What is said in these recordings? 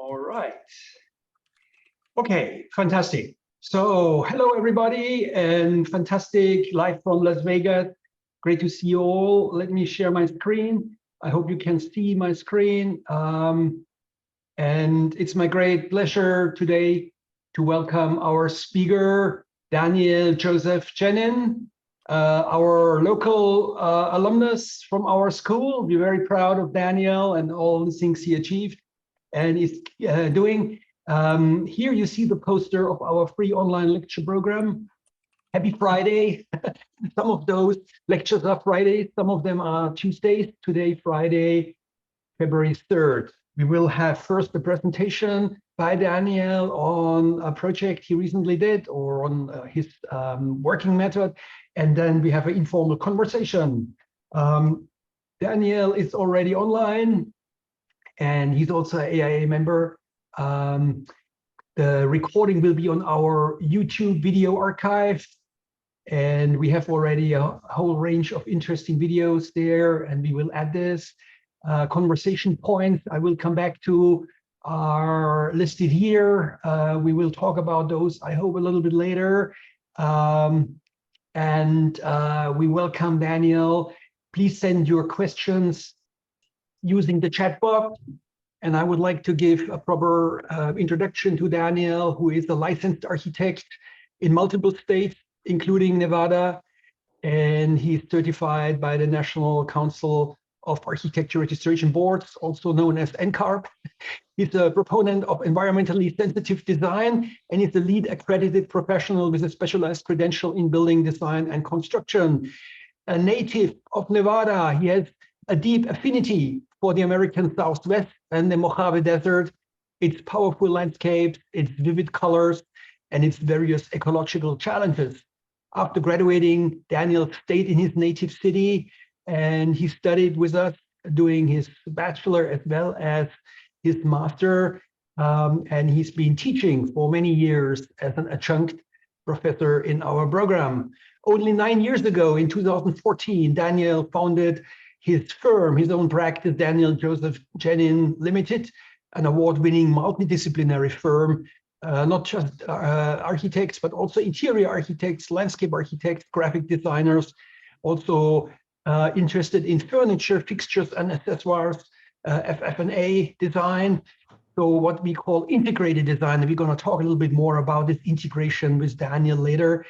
All right. Okay, fantastic. So hello, everybody, and fantastic live from Las Vegas. Great to see you all. Let me share my screen. I hope you can see my screen. And it's my great pleasure today to welcome our speaker, Daniel Joseph Chenin, our local alumnus from our school. We're very proud of Daniel and all the things he achieved and is doing. Here you see the poster of our free online lecture program. Happy Friday. Some of those lectures are Fridays, some of them are Tuesdays. Today, Friday, February 3rd. We will have first a presentation by Daniel on a project he recently did or on his working method. And then we have an informal conversation. Daniel is already online and he's also an AIA member. The recording will be on our YouTube video archive. And we have already a whole range of interesting videos there, and we will add this. Conversation points I will come back to are listed here. We will talk about those, I hope, a little bit later. We welcome Daniel. Please send your questions using the chat box. And I would like to give a proper introduction to Daniel, who is a licensed architect in multiple states, including Nevada. And he's certified by the National Council of Architecture Registration Boards, also known as NCARB. He's a proponent of environmentally sensitive design, and he's the lead accredited professional with a specialized credential in building design and construction. A native of Nevada, he has a deep affinity for the American Southwest and the Mojave Desert, its powerful landscapes, its vivid colors, and its various ecological challenges. After graduating, Daniel stayed in his native city, and he studied with us, doing his bachelor as well as his master. And he's been teaching for many years as an adjunct professor in our program. Only 9 years ago, in 2014, Daniel founded his firm, his own practice, Daniel Joseph Chenin Limited, an award-winning multidisciplinary firm, not just architects, but also interior architects, landscape architects, graphic designers, also interested in furniture, fixtures, and accessoires, FF&A design. So what we call integrated design. And we're going to talk a little bit more about this integration with Daniel later.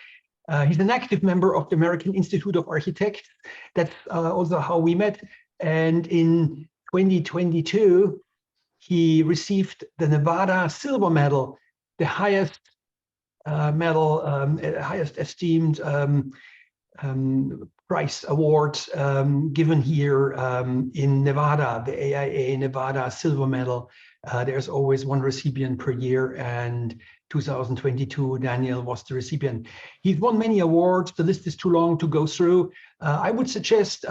He's an active member of the American Institute of Architects. That's also how we met. And in 2022, he received the Nevada Silver Medal, the highest medal, highest esteemed prize award given here in Nevada, the AIA Nevada Silver Medal. There's always one recipient per year, and 2022, Daniel was the recipient. He's won many awards. The list is too long to go through. I would suggest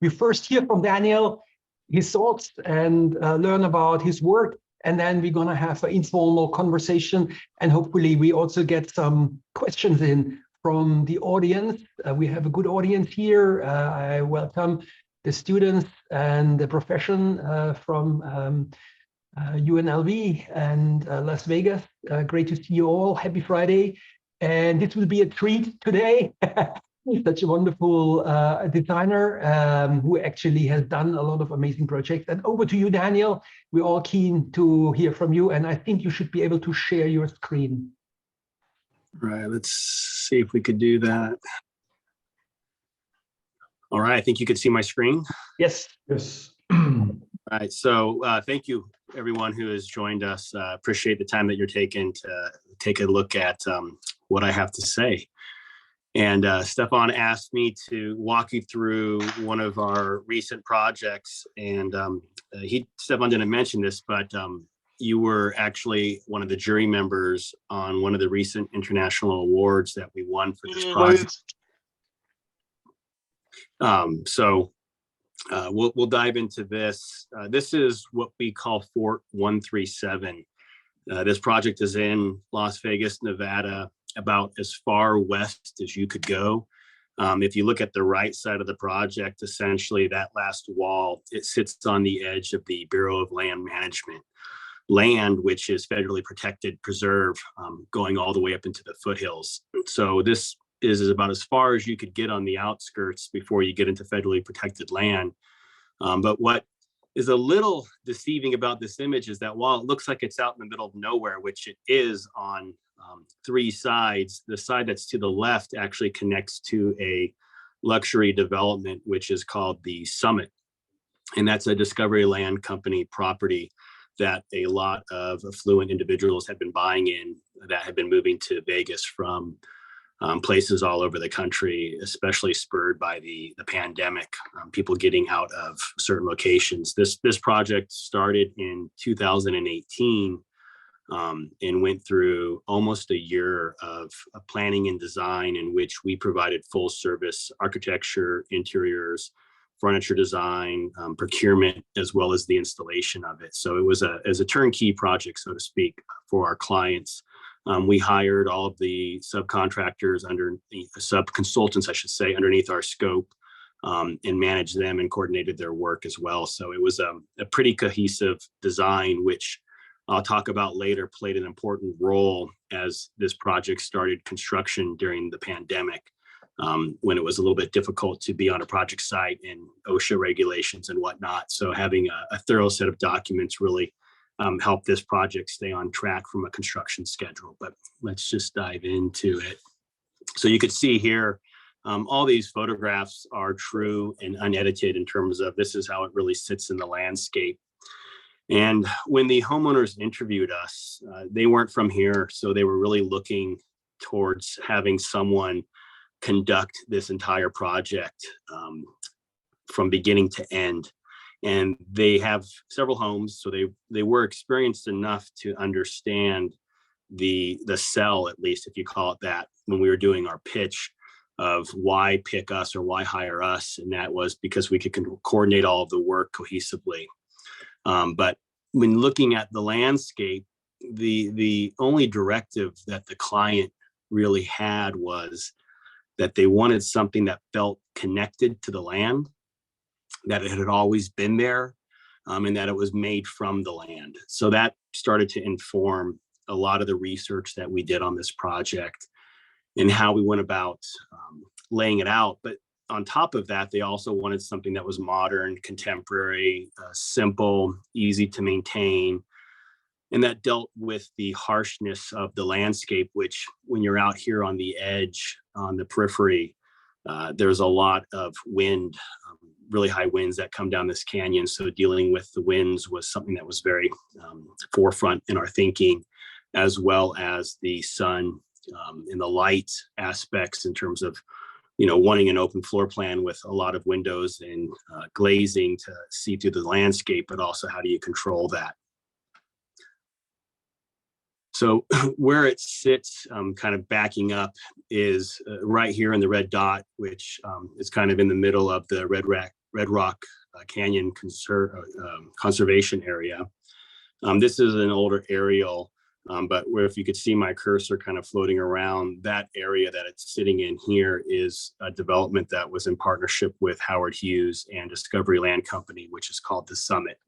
we first hear from Daniel, his thoughts, and learn about his work. And then we're going to have an informal conversation. And hopefully we also get some questions in from the audience. We have a good audience here. I welcome the students and the profession from UNLV and Las Vegas. Great to see you all. Happy Friday. And this will be a treat today. Such a wonderful designer who actually has done a lot of amazing projects. And over to you, Daniel. We're all keen to hear from you. And I think you should be able to share your screen. Right, let's see if we could do that. All right, I think you can see my screen. Yes. Yes. All right, so thank you everyone who has joined us. Appreciate the time that you're taking to take a look at what I have to say. And Stefan asked me to walk you through one of our recent projects. And Stefan didn't mention this, but you were actually one of the jury members on one of the recent international awards that we won for this project. We'll dive into this. This is what we call Fort 137. This project is in Las Vegas, Nevada, about as far west as you could go. If you look at the right side of the project, essentially that last wall, it sits on the edge of the Bureau of Land Management. land, which is federally protected preserve, going all the way up into the foothills. So this is about as far as you could get on the outskirts before you get into federally protected land. But what is a little deceiving about this image is that while it looks like it's out in the middle of nowhere, which it is on 3 sides, the side that's to the left actually connects to a luxury development, which is called the Summit. And that's a Discovery Land Company property that a lot of affluent individuals have been buying in, that have been moving to Vegas from places all over the country, especially spurred by the pandemic, people getting out of certain locations. This project started in 2018 and went through almost a year of planning and design, in which we provided full service architecture, interiors, furniture design, procurement, as well as the installation of it. So it was a turnkey project, so to speak, for our clients. We hired all of the subcontractors sub-consultants, I should say, underneath our scope, and managed them and coordinated their work as well. So it was a pretty cohesive design, which I'll talk about later, played an important role as this project started construction during the pandemic, when it was a little bit difficult to be on a project site and OSHA regulations and whatnot. So having a thorough set of documents really helped this project stay on track from a construction schedule. But let's just dive into it. So you could see here, all these photographs are true and unedited in terms of this is how it really sits in the landscape. And when the homeowners interviewed us, they weren't from here, so they were really looking towards having someone conduct this entire project from beginning to end. And they have several homes, so they were experienced enough to understand the sell, at least if you call it that, when we were doing our pitch of why pick us or why hire us. And that was because we could coordinate all of the work cohesively. But when looking at the landscape, the only directive that the client really had was that they wanted something that felt connected to the land, that it had always been there, and that it was made from the land. So that started to inform a lot of the research that we did on this project and how we went about laying it out. But on top of that, they also wanted something that was modern, contemporary, simple, easy to maintain, and that dealt with the harshness of the landscape, which when you're out here on the edge, on the periphery, there's a lot of wind, really high winds that come down this canyon. So dealing with the winds was something that was very forefront in our thinking, as well as the sun and the light aspects in terms of, wanting an open floor plan with a lot of windows and glazing to see through the landscape, but also how do you control that? So where it sits, kind of backing up, is right here in the red dot, which is kind of in the middle of the Red Rock Canyon conservation area. This is an older aerial, but if you could see my cursor kind of floating around, that area that it's sitting in here is a development that was in partnership with Howard Hughes and Discovery Land Company, which is called the Summit.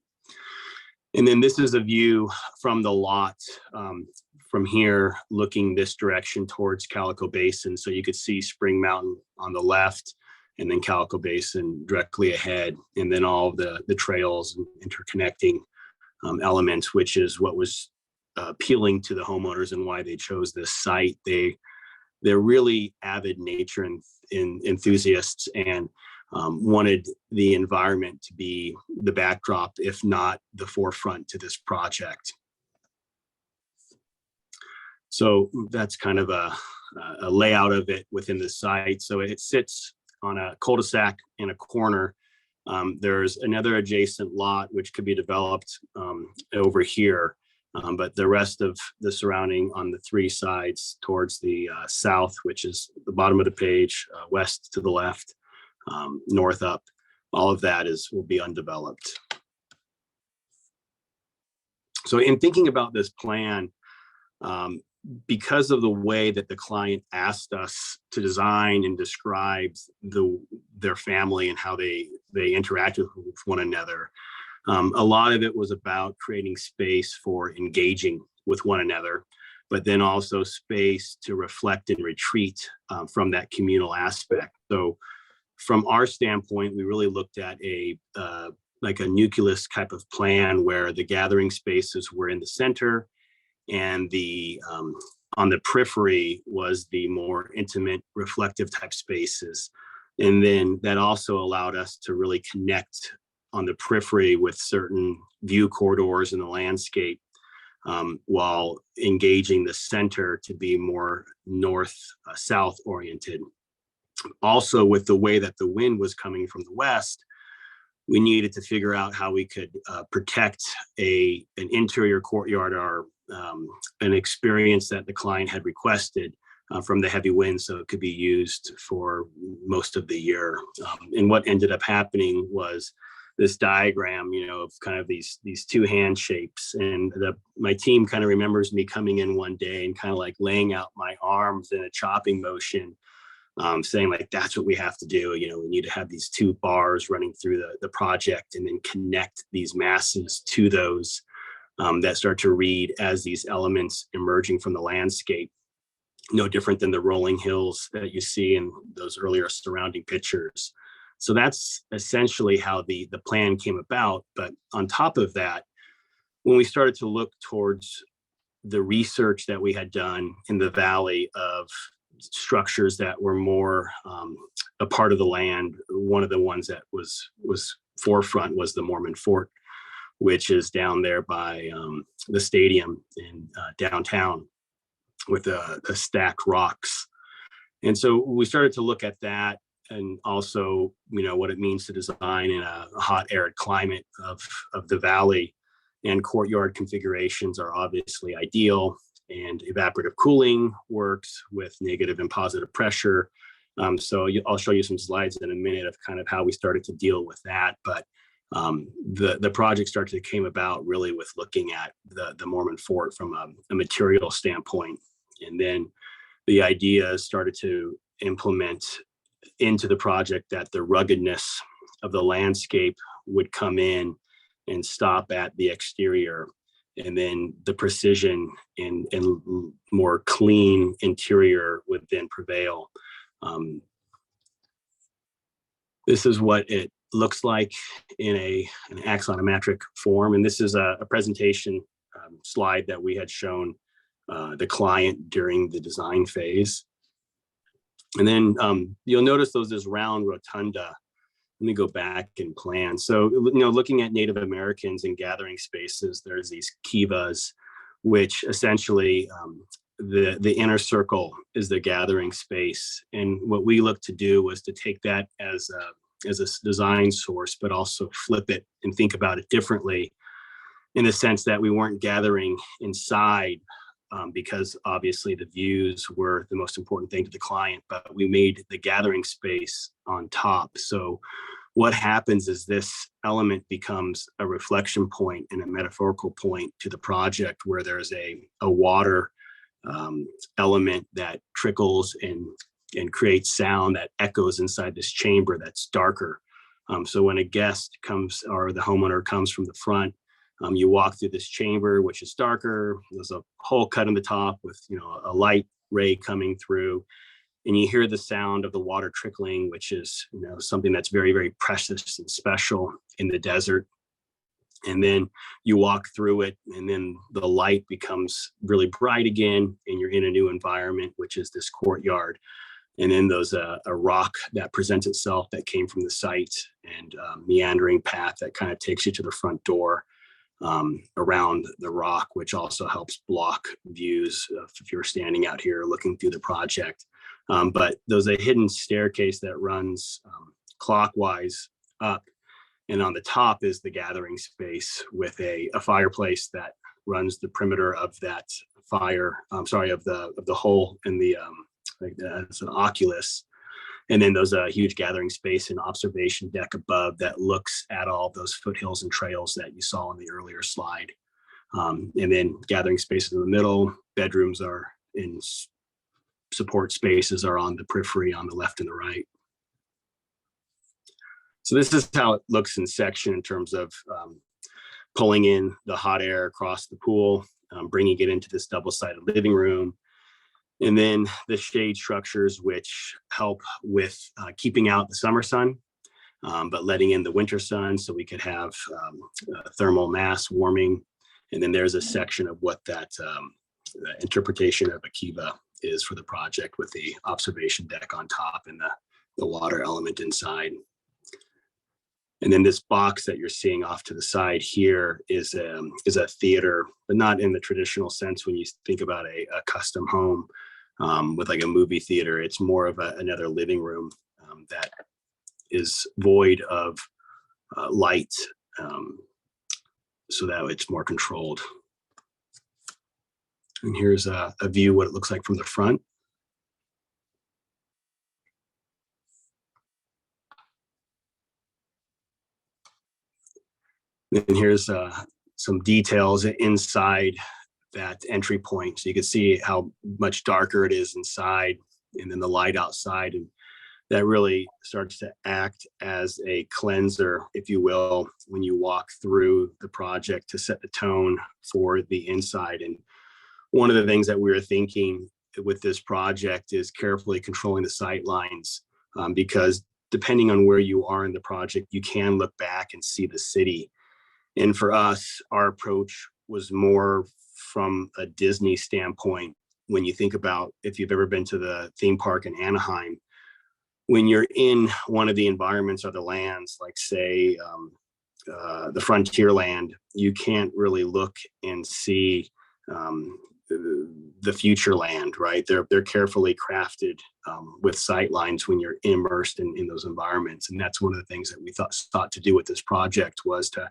And then this is a view from the lot from here, looking this direction towards Calico Basin. So you could see Spring Mountain on the left, and then Calico Basin directly ahead, and then all of the trails and interconnecting elements, which is what was appealing to the homeowners and why they chose this site. They're really avid nature enthusiasts, and wanted the environment to be the backdrop, if not the forefront, to this project. So that's kind of a layout of it within the site. So it sits on a cul-de-sac in a corner. There's another adjacent lot which could be developed over here, but the rest of the surrounding on the 3 sides towards the south, which is the bottom of the page, west to the left, north up, all of that will be undeveloped. So in thinking about this plan, because of the way that the client asked us to design and describe their family and how they interact with one another, A lot of it was about creating space for engaging with one another, but then also space to reflect and retreat from that communal aspect. So from our standpoint, we really looked at like a nucleus type of plan where the gathering spaces were in the center, and on the periphery was the more intimate, reflective type spaces. And then that also allowed us to really connect on the periphery with certain view corridors in the landscape, while engaging the center to be more north-south oriented. Also, with the way that the wind was coming from the west, we needed to figure out how we could protect an interior courtyard, or an experience that the client had requested from the heavy wind, so it could be used for most of the year. And what ended up happening was this diagram, of kind of these two hand shapes. And my team kind of remembers me coming in one day and kind of like laying out my arms in a chopping motion, saying like, that's what we have to do. We need to have these two bars running through the project, and then connect these masses to those that start to read as these elements emerging from the landscape. No different than the rolling hills that you see in those earlier surrounding pictures. So that's essentially how the plan came about. But on top of that, when we started to look towards the research that we had done in the valley of structures that were more a part of the land, one of the ones that was forefront was the Mormon Fort, which is down there by the stadium in downtown, with the stacked rocks. And so we started to look at that, and also, what it means to design in a hot, arid climate of the valley. And courtyard configurations are obviously ideal, and evaporative cooling works with negative and positive pressure. So I'll show you some slides in a minute of kind of how we started to deal with that. But the project came about really with looking at the Mormon Fort from a material standpoint. And then the idea started to implement into the project that the ruggedness of the landscape would come in and stop at the exterior, and then the precision and more clean interior would then prevail. This is what it looks like in an axonometric form. And this is a presentation slide that we had shown the client during the design phase. And then you'll notice this round rotunda. Let me go back and plan. So, looking at Native Americans in gathering spaces, there's these kivas, which essentially the inner circle is the gathering space. And what we look to do was to take that as a design source, but also flip it and think about it differently, in the sense that we weren't gathering inside, because obviously the views were the most important thing to the client, but we made the gathering space on top. So what happens is this element becomes a reflection point and a metaphorical point to the project, where there's a water element that trickles and creates sound that echoes inside this chamber that's darker. So when a guest comes, or the homeowner comes from the front, you walk through this chamber, which is darker. There's a hole cut in the top with, a light ray coming through, and you hear the sound of the water trickling, which is, something that's very, very precious and special in the desert. And then you walk through it, and then the light becomes really bright again, and you're in a new environment, which is this courtyard. And then there's a rock that presents itself that came from the site, and meandering path that kind of takes you to the front door. Around the rock, which also helps block views if you're standing out here looking through the project. But there's a hidden staircase that runs clockwise up, and on the top is the gathering space with a fireplace that runs the perimeter of that of the hole in the it's an oculus. And then there's a huge gathering space and observation deck above that looks at all those foothills and trails that you saw in the earlier slide. And then gathering spaces in the middle, bedrooms are in, support spaces are on the periphery on the left and the right. So this is how it looks in section in terms of pulling in the hot air across the pool, bringing it into this double-sided living room. And then the shade structures, which help with keeping out the summer sun, but letting in the winter sun so we could have thermal mass warming. And then there's a section of what that interpretation of Akiva is for the project, with the observation deck on top and the water element inside. And then this box that you're seeing off to the side here is a theater, but not in the traditional sense when you think about a custom home with like a movie theater. It's more of another living room that is void of light, so that it's more controlled. And here's a view what it looks like from the front. And here's some details inside that entry point. So you can see how much darker it is inside, and then the light outside. And that really starts to act as a cleanser, if you will, when you walk through the project to set the tone for the inside. And one of the things that we were thinking with this project is carefully controlling the sight lines, because depending on where you are in the project, you can look back and see the city. And for us, our approach was more from a Disney standpoint. When you think about, if you've ever been to the theme park in Anaheim, when you're in one of the environments or the lands, like say the Frontierland, you can't really look and see the future land, right? They're carefully crafted with sight lines when you're immersed in those environments. And that's one of the things that we thought to do with this project, was to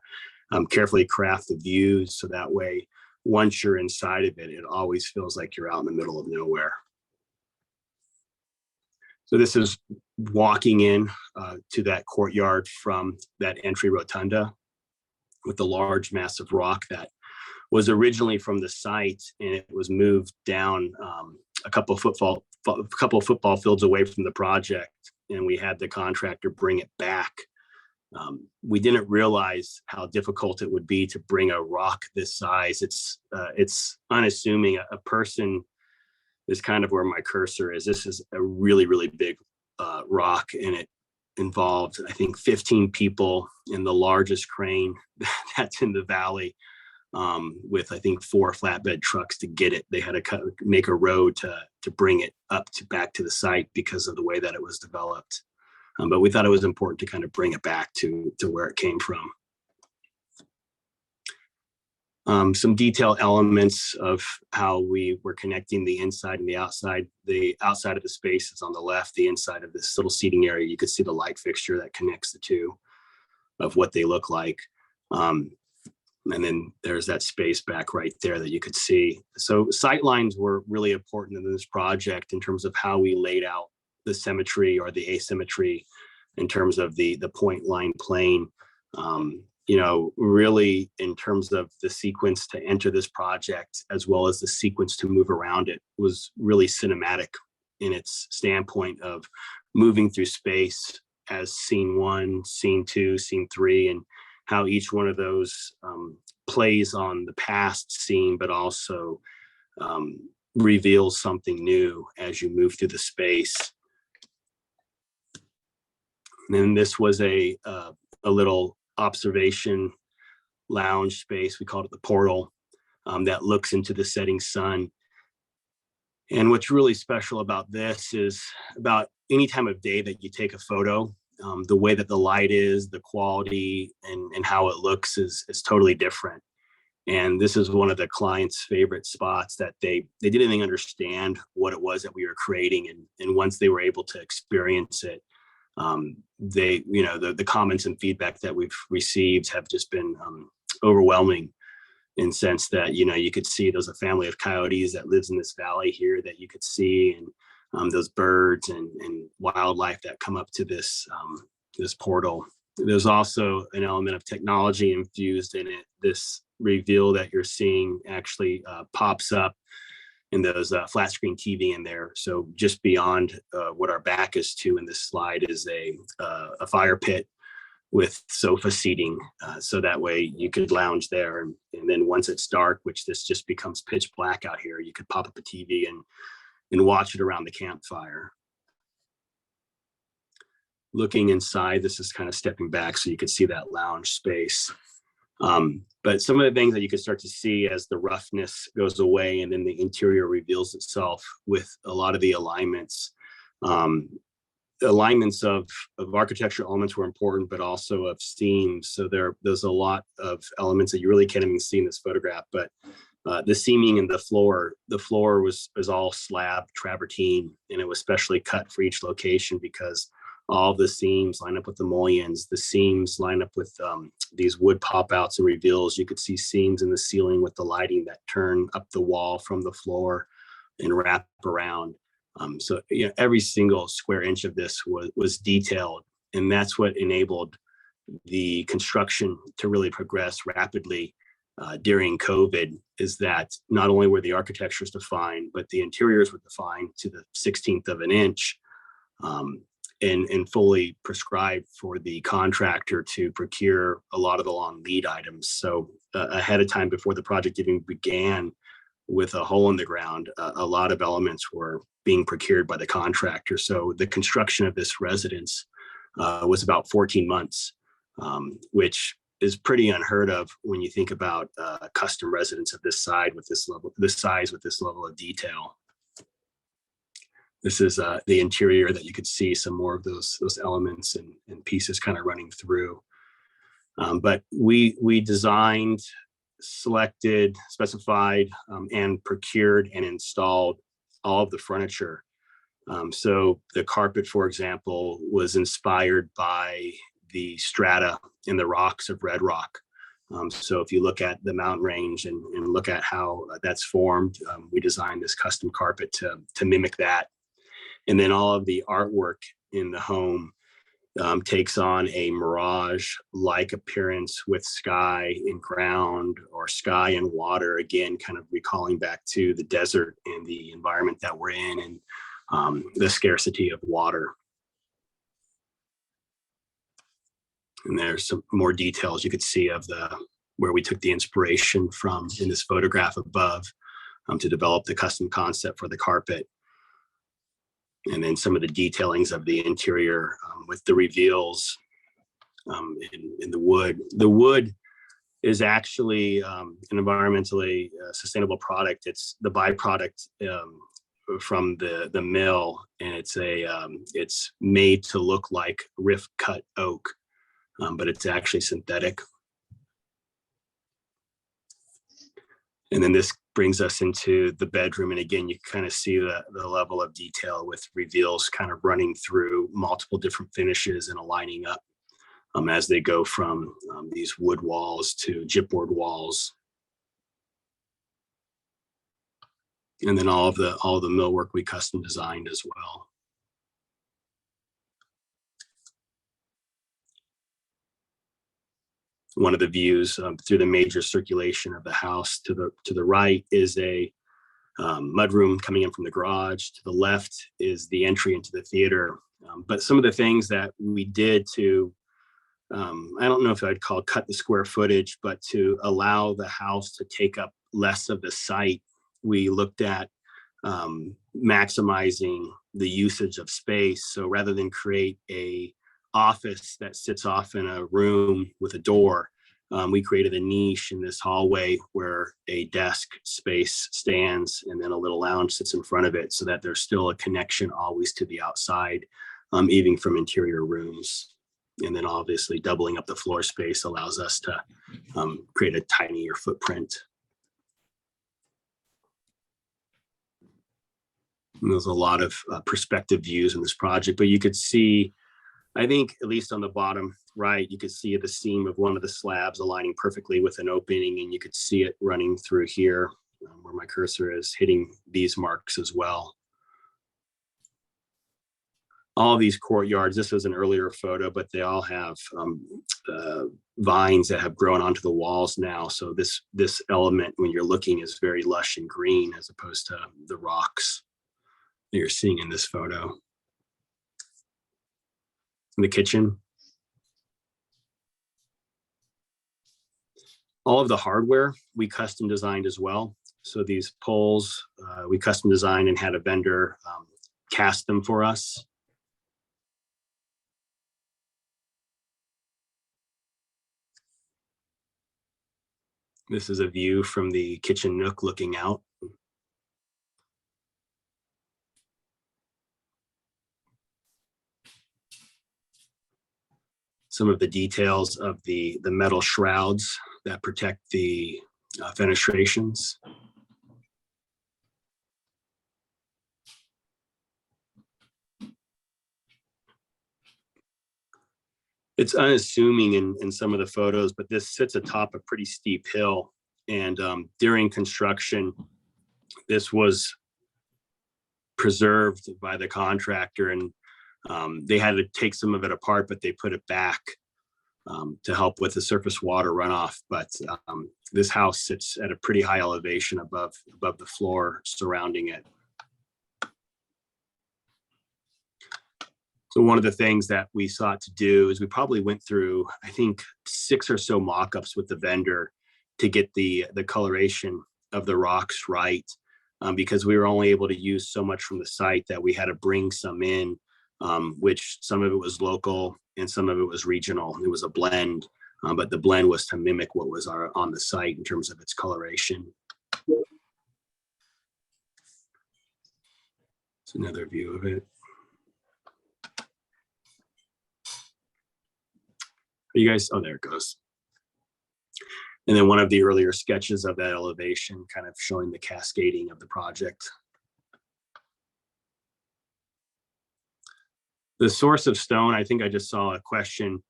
carefully craft the views so that way, once you're inside of it, it always feels like you're out in the middle of nowhere. So this is walking in to that courtyard from that entry rotunda with the large massive rock that was originally from the site, and it was moved down a couple of football fields away from the project, and we had the contractor bring it back. We didn't realize how difficult it would be to bring a rock this size. It's unassuming. A person is kind of where my cursor is. This is a really, really big rock, and it involved, I think, 15 people in the largest crane that's in the valley, with, I think, 4 flatbed trucks to get it. They had to make a road to bring it back to the site because of the way that it was developed. But we thought it was important to kind of bring it back to where it came from. Some detailed elements of how we were connecting the inside and the outside. The outside of the space is on the left. The inside of this little seating area, you could see the light fixture that connects the two of what they look like. And then there's that space back right there that you could see. So sight lines were really important in this project in terms of how we laid out the symmetry or the asymmetry in terms of the point line plane. Really in terms of the sequence to enter this project, as well as the sequence to move around it, was really cinematic in its standpoint of moving through space as scene 1, scene 2, scene 3, and how each one of those plays on the past scene, but also reveals something new as you move through the space. And then this was a little observation lounge space. We called it the portal, that looks into the setting sun. And what's really special about this is, about any time of day that you take a photo, the way that the light is, the quality, and how it looks is totally different. And this is one of the client's favorite spots, that they didn't even understand what it was that we were creating. And once they were able to experience it, the comments and feedback that we've received have just been overwhelming, in the sense that, you could see there's a family of coyotes that lives in this valley here that you could see, and those birds and wildlife that come up to this portal. There's also an element of technology infused in it. This reveal that you're seeing actually pops up in those flat screen TV in there. So just beyond what our back is to in this slide is a fire pit with sofa seating, so that way you could lounge there. And then once it's dark, which this just becomes pitch black out here, you could pop up a TV and watch it around the campfire. Looking inside, this is kind of stepping back so you could see that lounge space. But some of the things that you could start to see as the roughness goes away and then the interior reveals itself with a lot of the alignments. Alignments of architectural elements were important, but also of seams. So there's a lot of elements that you really can't even see in this photograph, but the seaming in the floor was all slab travertine, and it was specially cut for each location because all the seams line up with the mullions. The seams line up with these wood pop outs and reveals. You could see seams in the ceiling with the lighting that turn up the wall from the floor and wrap around. So every single square inch of this was detailed, and that's what enabled the construction to really progress rapidly during COVID, is that not only were the architectures defined, but the interiors were defined to the 16th of an inch, and fully prescribed for the contractor to procure a lot of the long lead items. So ahead of time, before the project even began, with a hole in the ground, a lot of elements were being procured by the contractor. So the construction of this residence was about 14 months, which is pretty unheard of when you think about a custom residence of this size with this level of detail. This is the interior that you could see some more of those elements and pieces kind of running through. But we designed, selected, specified, and procured and installed all of the furniture. So the carpet, for example, was inspired by the strata in the rocks of Red Rock. So if you look at the mountain range and look at how that's formed, we designed this custom carpet to mimic that. And then all of the artwork in the home takes on a mirage-like appearance with sky and ground, or sky and water, again, kind of recalling back to the desert and the environment that we're in, and the scarcity of water. And there's some more details you could see of where we took the inspiration from in this photograph above to develop the custom concept for the carpet. And then some of the detailings of the interior with the reveals in the wood. The wood is actually an environmentally sustainable product. It's the byproduct from the mill, and it's made to look like rift cut oak, but it's actually synthetic. And then this brings us into the bedroom. And again, you kind of see the level of detail with reveals kind of running through multiple different finishes and aligning up as they go from these wood walls to gypboard walls. And then all the millwork we custom designed as well. One of the views through the major circulation of the house to the right is a mudroom coming in from the garage. To the left is the entry into the theater. But some of the things that we did to, I don't know if I'd call cut the square footage, but to allow the house to take up less of the site, we looked at maximizing the usage of space. So rather than create a office that sits off in a room with a door, we created a niche in this hallway where a desk space stands, and then a little lounge sits in front of it, so that there's still a connection always to the outside, even from interior rooms. And then obviously doubling up the floor space allows us to create a tinier footprint. And there's a lot of perspective views in this project, but you could see, I think, at least on the bottom right, you could see the seam of one of the slabs aligning perfectly with an opening, and you could see it running through here where my cursor is, hitting these marks as well. All these courtyards, this was an earlier photo, but they all have vines that have grown onto the walls now. So this element, when you're looking, is very lush and green as opposed to the rocks that you're seeing in this photo. In the kitchen. All of the hardware we custom designed as well. So these poles, we custom designed and had a vendor cast them for us. This is a view from the kitchen nook looking out. Some of the details of the metal shrouds that protect the fenestrations. It's unassuming in some of the photos, but this sits atop a pretty steep hill. And during construction, this was preserved by the contractor, and they had to take some of it apart, but they put it back to help with the surface water runoff. But this house sits at a pretty high elevation above the floor surrounding it. So one of the things that we sought to do is we probably went through, I think, 6 or so mock-ups with the vendor to get the coloration of the rocks right, because we were only able to use so much from the site that we had to bring some in, which some of it was local and some of it was regional. It was a blend, but the blend was to mimic what was on the site in terms of its coloration. It's another view of it. You guys, oh, there it goes. And then one of the earlier sketches of that elevation, kind of showing the cascading of the project. The source of stone, I think I just saw a question.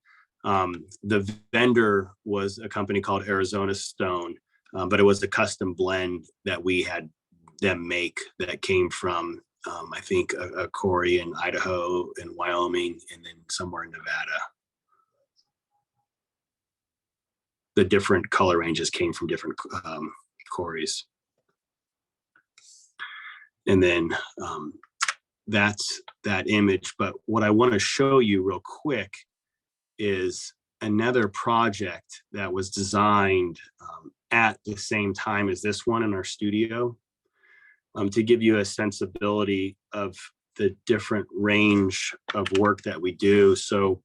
The vendor was a company called Arizona Stone, but it was a custom blend that we had them make that came from, I think, a quarry in Idaho and Wyoming, and then somewhere in Nevada. The different color ranges came from different quarries. And then that's that image. But what I want to show you real quick is another project that was designed at the same time as this one in our studio, to give you a sensibility of the different range of work that we do. So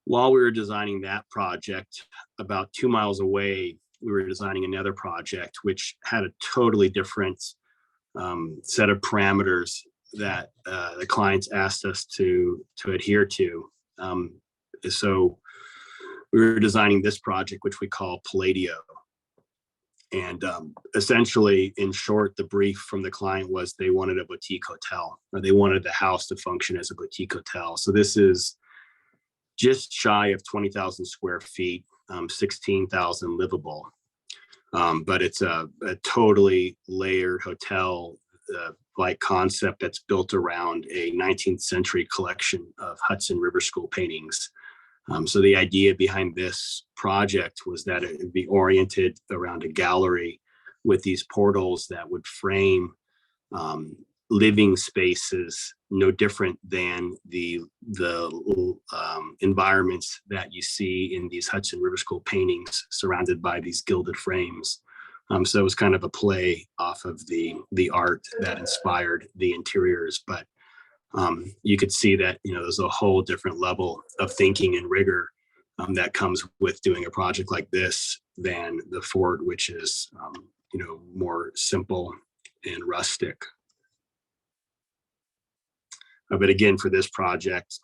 while we were designing that project, about 2 miles away, we were designing another project which had a totally different set of parameters that the clients asked us to adhere to. So we were designing this project, which we call Palladio. And essentially, in short, the brief from the client was they wanted a boutique hotel, or they wanted the house to function as a boutique hotel. So this is just shy of 20,000 square feet, 16,000 livable. But it's a totally layered hotel like concept that's built around a 19th century collection of Hudson River School paintings. So the idea behind this project was that it would be oriented around a gallery with these portals that would frame living spaces no different than the environments that you see in these Hudson River School paintings surrounded by these gilded frames. So it was kind of a play off of the art that inspired the interiors, but you could see that, there's a whole different level of thinking and rigor that comes with doing a project like this than the fort, which is, more simple and rustic. But again, for this project,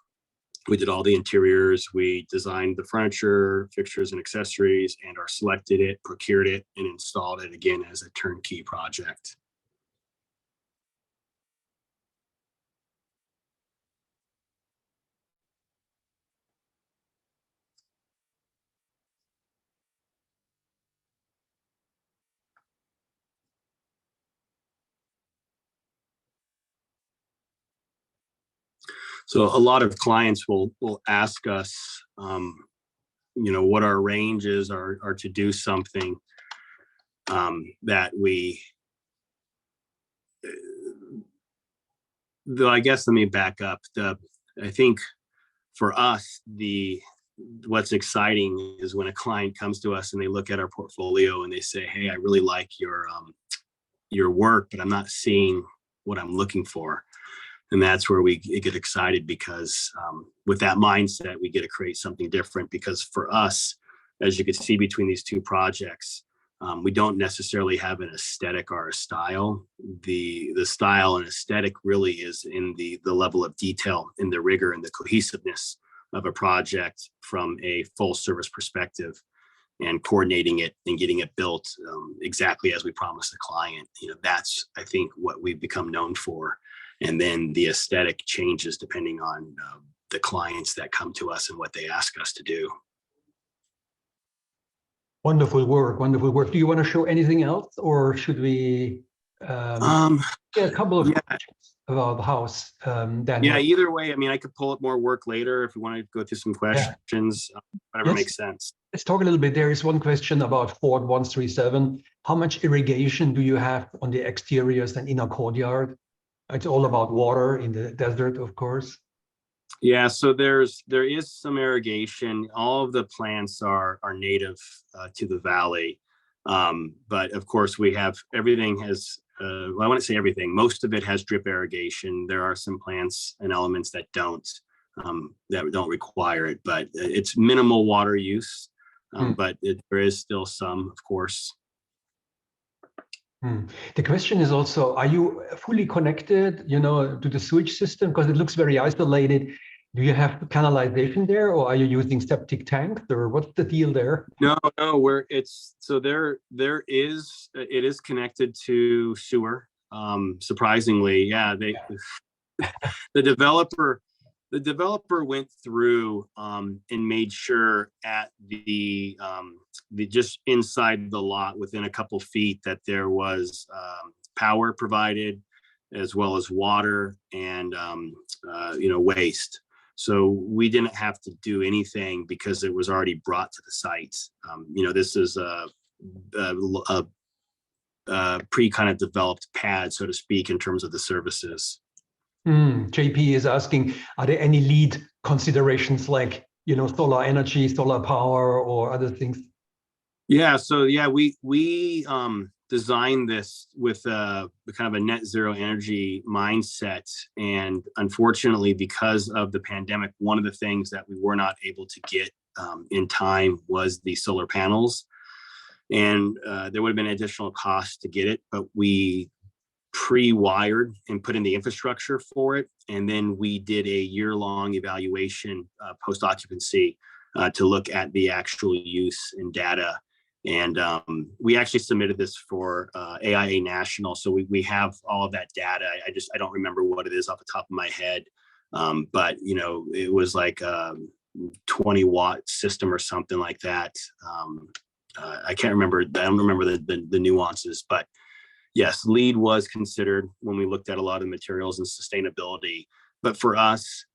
we did all the interiors, we designed the furniture, fixtures and accessories, and selected it, procured it, and installed it again as a turnkey project. So a lot of clients will ask us, what our ranges are to do something that we, though I guess let me back up. I think for us, the what's exciting is when a client comes to us and they look at our portfolio and they say, hey, I really like your work, but I'm not seeing what I'm looking for. And that's where we get excited, because with that mindset, we get to create something different. Because for us, as you can see between these two projects, we don't necessarily have an aesthetic or a style. The style and aesthetic really is in the level of detail, in the rigor and the cohesiveness of a project from a full service perspective, and coordinating it and getting it built exactly as we promised the client. That's, I think, what we've become known for. And then the aesthetic changes depending on the clients that come to us and what they ask us to do. Wonderful work, wonderful work. Do you want to show anything else, or should we get a couple of questions about the house, Daniel? Yeah, either way. I mean, I could pull up more work later if you want to go through some questions, whatever makes sense. Let's talk a little bit. There is one question about Ford 137. How much irrigation do you have on the exteriors and inner courtyard? It's all about water in the desert, of course. Yeah, so there is some irrigation. All of the plants are native to the valley, but of course we have everything has. Well, I wouldn't say everything. Most of it has drip irrigation. There are some plants and elements that don't require it, but it's minimal water use. But there is still some, of course. The question is also, are you fully connected, to the sewage system? Because it looks very isolated. Do you have canalization there, or are you using septic tanks, or what's the deal there? No, it is connected to sewer. Surprisingly, yeah, the developer went through and made sure at the just inside the lot, within a couple feet, that there was power provided, as well as water and waste. So we didn't have to do anything because it was already brought to the site. This is a pre kind of developed pad, so to speak, in terms of the services. JP is asking, are there any lead considerations like, solar energy, solar power, or other things? Yeah, so we designed this with kind of a net zero energy mindset. And unfortunately, because of the pandemic, one of the things that we were not able to get in time was the solar panels. And there would have been additional cost to get it, but we pre-wired and put in the infrastructure for it. And then we did a year-long evaluation post-occupancy to look at the actual use and data. And we actually submitted this for AIA National. So we have all of that data. I don't remember what it is off the top of my head. But, it was like a 20-watt system or something like that. I can't remember. I don't remember the nuances, but yes, LEED was considered when we looked at a lot of materials and sustainability. But for us,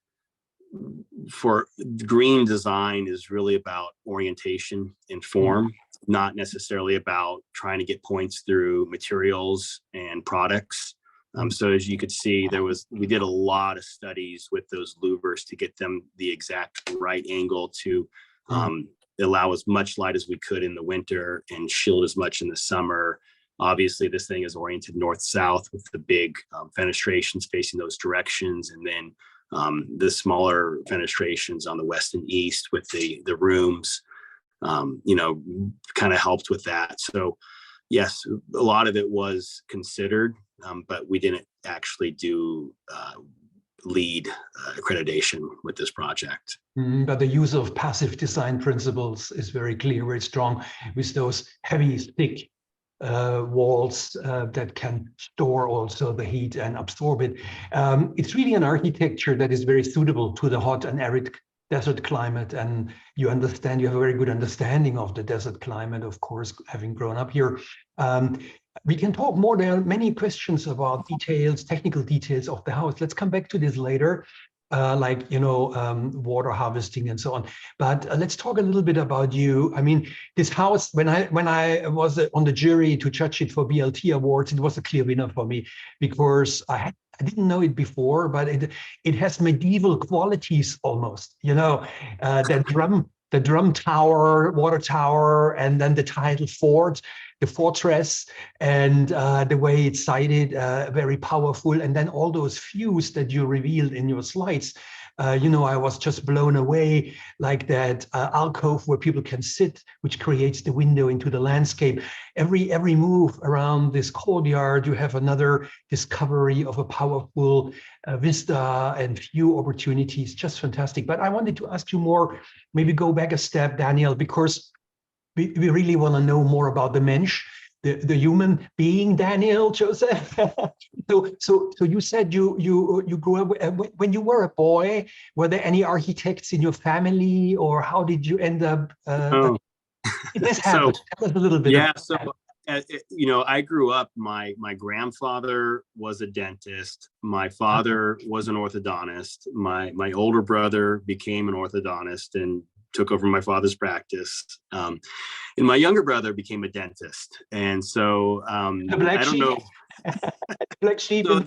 for green design is really about orientation and form, not necessarily about trying to get points through materials and products. So as you could see, we did a lot of studies with those louvers to get them the exact right angle to allow as much light as we could in the winter and shield as much in the summer. Obviously, this thing is oriented north-south with the big fenestrations facing those directions, and then the smaller fenestrations on the west and east with the rooms, kind of helped with that. So yes, a lot of it was considered, but we didn't actually do LEED accreditation with this project. But the use of passive design principles is very clear, very strong, with those heavy, thick walls that can store also the heat and absorb it. It's really an architecture that is very suitable to the hot and arid desert climate, and you have a very good understanding of the desert climate, of course, having grown up here. We can talk more. There are many questions about details, technical details of the house. Let's come back to this later, water harvesting and so on. But let's talk a little bit about you. I mean, this house, when I was on the jury to judge it for BLT Awards, it was a clear winner for me, because I didn't know it before, but it has medieval qualities almost. That drum the drum tower, water tower, and then the title fort, the fortress, and the way it's cited, very powerful. And then all those views that you revealed in your slides, I was just blown away, like that alcove where people can sit, which creates the window into the landscape. Every move around this courtyard, you have another discovery of a powerful vista and view opportunities. Just fantastic. But I wanted to ask you more, maybe go back a step, Daniel, because we really want to know more about the Mensch, the human being, Daniel, Joseph. So you said you grew up, when you were a boy, were there any architects in your family, or how did you end up? This happened. Tell us a little bit. Yeah. So, I grew up, my grandfather was a dentist. My father was an orthodontist. My older brother became an orthodontist and took over my father's practice. And my younger brother became a dentist. And so I don't know. Black sheep. So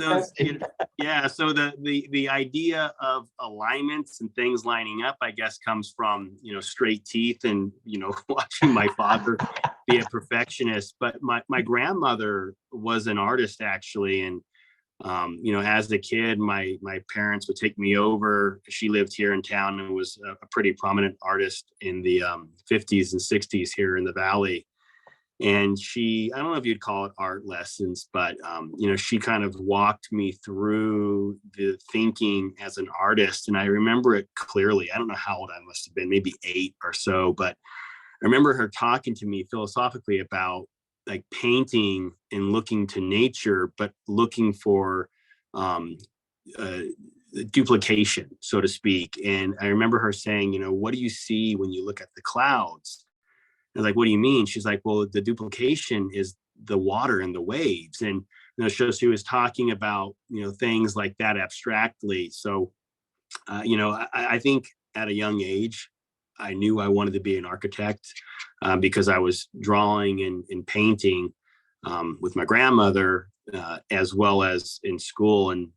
so the idea of alignments and things lining up, I guess, comes from, straight teeth and, watching my father be a perfectionist. But my grandmother was an artist, actually. And, as a kid, my parents would take me over. She lived here in town and was a pretty prominent artist in the 50s and 60s here in the Valley. And I don't know if you'd call it art lessons, but, she kind of walked me through the thinking as an artist. And I remember it clearly. I don't know how old I must have been, maybe 8 or so, but I remember her talking to me philosophically about like painting and looking to nature, but looking for duplication, so to speak. And I remember her saying, what do you see when you look at the clouds? I was like, what do you mean? She's like, well, the duplication is the water and the waves. And so she was talking about, things like that abstractly. So, I think at a young age, I knew I wanted to be an architect because I was drawing and painting with my grandmother as well as in school. And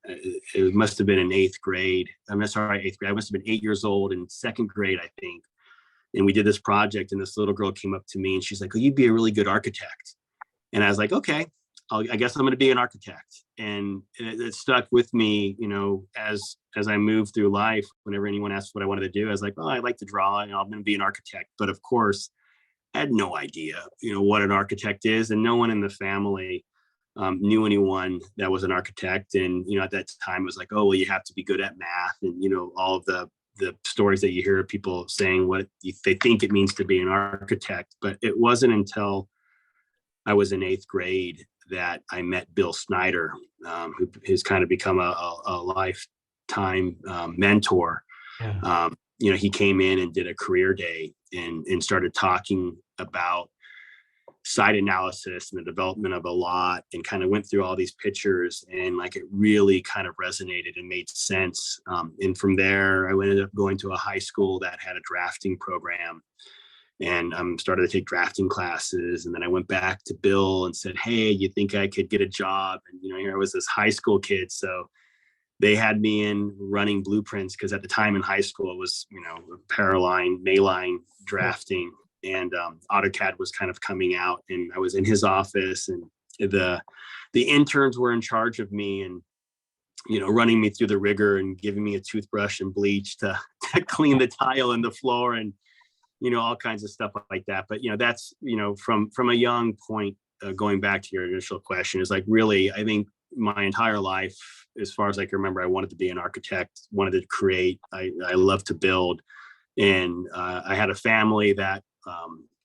it must have been in 8th grade. I must have been 8 years old in 2nd grade, I think. And we did this project, and this little girl came up to me and she's like, oh, you'd be a really good architect. And I was like, okay, I guess I'm going to be an architect. And it stuck with me, as I moved through life. Whenever anyone asked what I wanted to do, I was like, oh, I like to draw and I'm going to be an architect. But of course, I had no idea, what an architect is. And no one in the family knew anyone that was an architect. And, at that time it was like, oh, well, you have to be good at math and, all of the stories that you hear of people saying what they think it means to be an architect. But it wasn't until I was in 8th grade that I met Bill Snyder, who has kind of become a lifetime mentor. Yeah. He came in and did a career day and started talking about site analysis and the development of a lot, and kind of went through all these pictures, and like it really kind of resonated and made sense. And from there, I ended up going to a high school that had a drafting program, and started to take drafting classes. And then I went back to Bill and said, hey, you think I could get a job? And here I was, this high school kid. So they had me in running blueprints, because at the time in high school it was Paraline, Mayline drafting. And AutoCAD was kind of coming out, and I was in his office, and the interns were in charge of me, and running me through the rigor and giving me a toothbrush and bleach to clean the tile in the floor, and all kinds of stuff like that. But that's from a young point, going back to your initial question, is like, really, I think my entire life, as far as I can remember, I wanted to be an architect, wanted to create. I love to build, and I had a family that,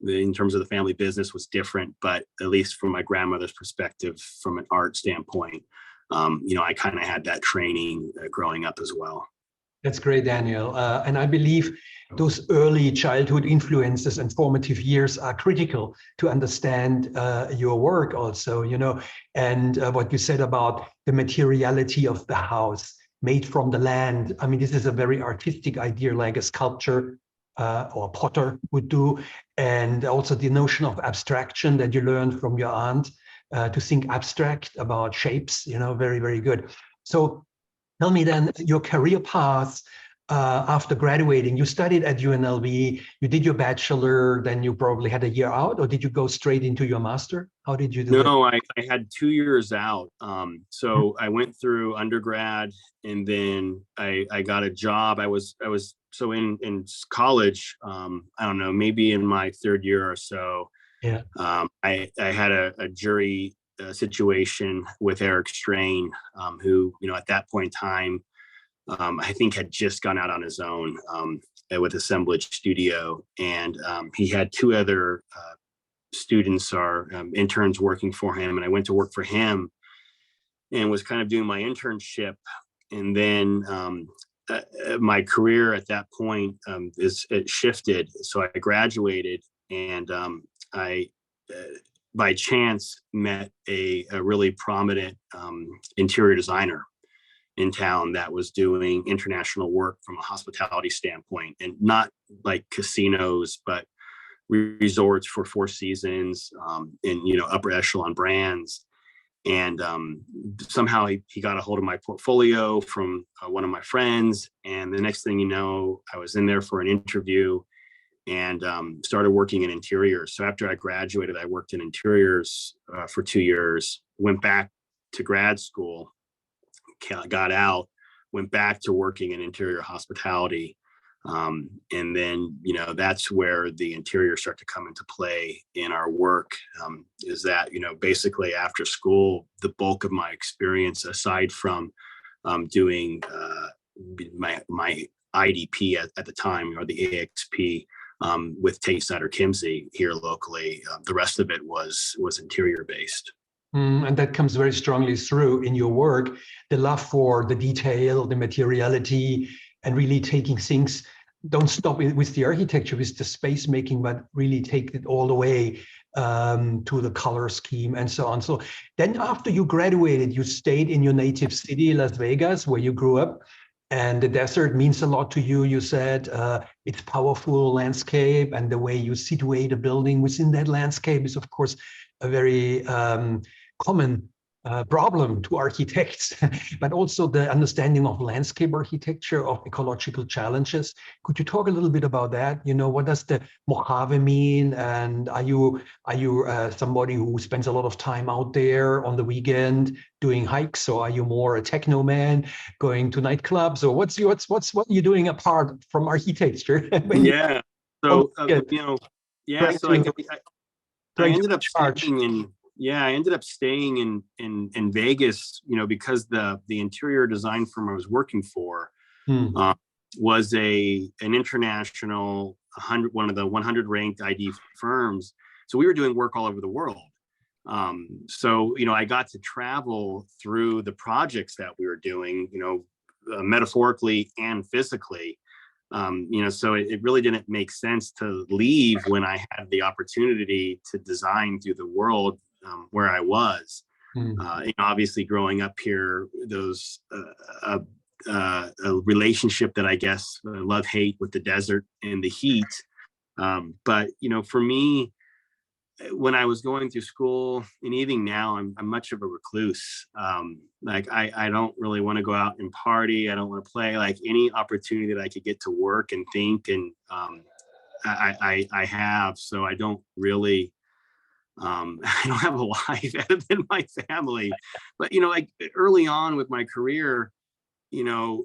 in terms of the family business, was different, but at least from my grandmother's perspective, from an art standpoint, I kind of had that training growing up as well. That's great, Daniel. And I believe those early childhood influences and formative years are critical to understand your work also, and what you said about the materiality of the house made from the land. I mean, this is a very artistic idea, like a sculpture or a potter would do. And also the notion of abstraction that you learned from your aunt, to think abstract about shapes, very, very good. So tell me then, your career path, after graduating? You studied at UNLV, you did your bachelor, then you probably had a year out, or did you go straight into your master? How did you do that? No, I had 2 years out. So I went through undergrad, and then I got a job. I was so in college. I don't know, maybe in my third year or so. Yeah. I had a jury situation with Eric Strain, who, at that point in time, I think had just gone out on his own with Assemblage Studio, and he had two other students or interns working for him, and I went to work for him and was kind of doing my internship. And then my career at that point it shifted. So I graduated, and I by chance met a really prominent interior designer in town that was doing international work from a hospitality standpoint, and not like casinos, but resorts for Four Seasons, and upper echelon brands. And somehow he got a hold of my portfolio from one of my friends, and the next thing you know, I was in there for an interview, and started working in interiors. So after I graduated, I worked in interiors for 2 years, went back to grad school, got out, went back to working in interior hospitality. And then, that's where the interiors start to come into play in our work, is that, basically after school, the bulk of my experience, aside from doing my IDP at the time, or the AXP, with Tate Snyder Kimsey here locally, the rest of it was interior based. And that comes very strongly through in your work, the love for the detail, the materiality, and really taking things, don't stop with the architecture, with the space making, but really take it all the way to the color scheme and so on. So then after you graduated, you stayed in your native city, Las Vegas, where you grew up. And the desert means a lot to you. You said it's powerful landscape, and the way you situate a building within that landscape is, of course, a very common problem to architects, but also the understanding of landscape architecture, of ecological challenges. Could you talk a little bit about that? What does the Mojave mean? And are you somebody who spends a lot of time out there on the weekend doing hikes, or are you more a techno man going to nightclubs, or what you doing apart from architecture? Yeah. So I ended up staying in. Yeah, I ended up staying in Vegas, because the interior design firm I was working for was an international 100, one of the 100 ranked ID firms. So we were doing work all over the world. So I got to travel through the projects that we were doing, metaphorically and physically. So it really didn't make sense to leave when I had the opportunity to design through the world. Where I was, obviously growing up here, those a relationship that I guess love-hate with the desert and the heat. But for me, when I was going through school, and even now, I'm much of a recluse. Like I don't really want to go out and party. I don't want to play. Like any opportunity that I could get to work and think, and I have. So I don't really. I don't have a life other than my family, but like early on with my career,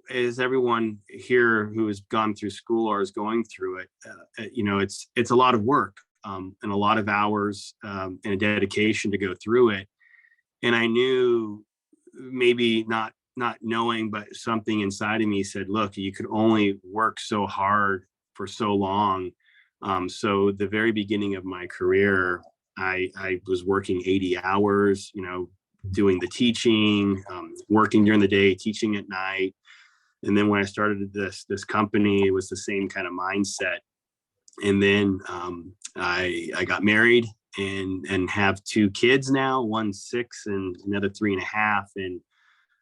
as everyone here who has gone through school or is going through it, it's a lot of work and a lot of hours and a dedication to go through it. And I knew, maybe not knowing, but something inside of me said, look, you could only work so hard for so long. So the very beginning of my career, I was working 80 hours, doing the teaching, working during the day, teaching at night. And then when I started this company, it was the same kind of mindset. And then I got married and have two kids now, 1 6 and another 3.5. And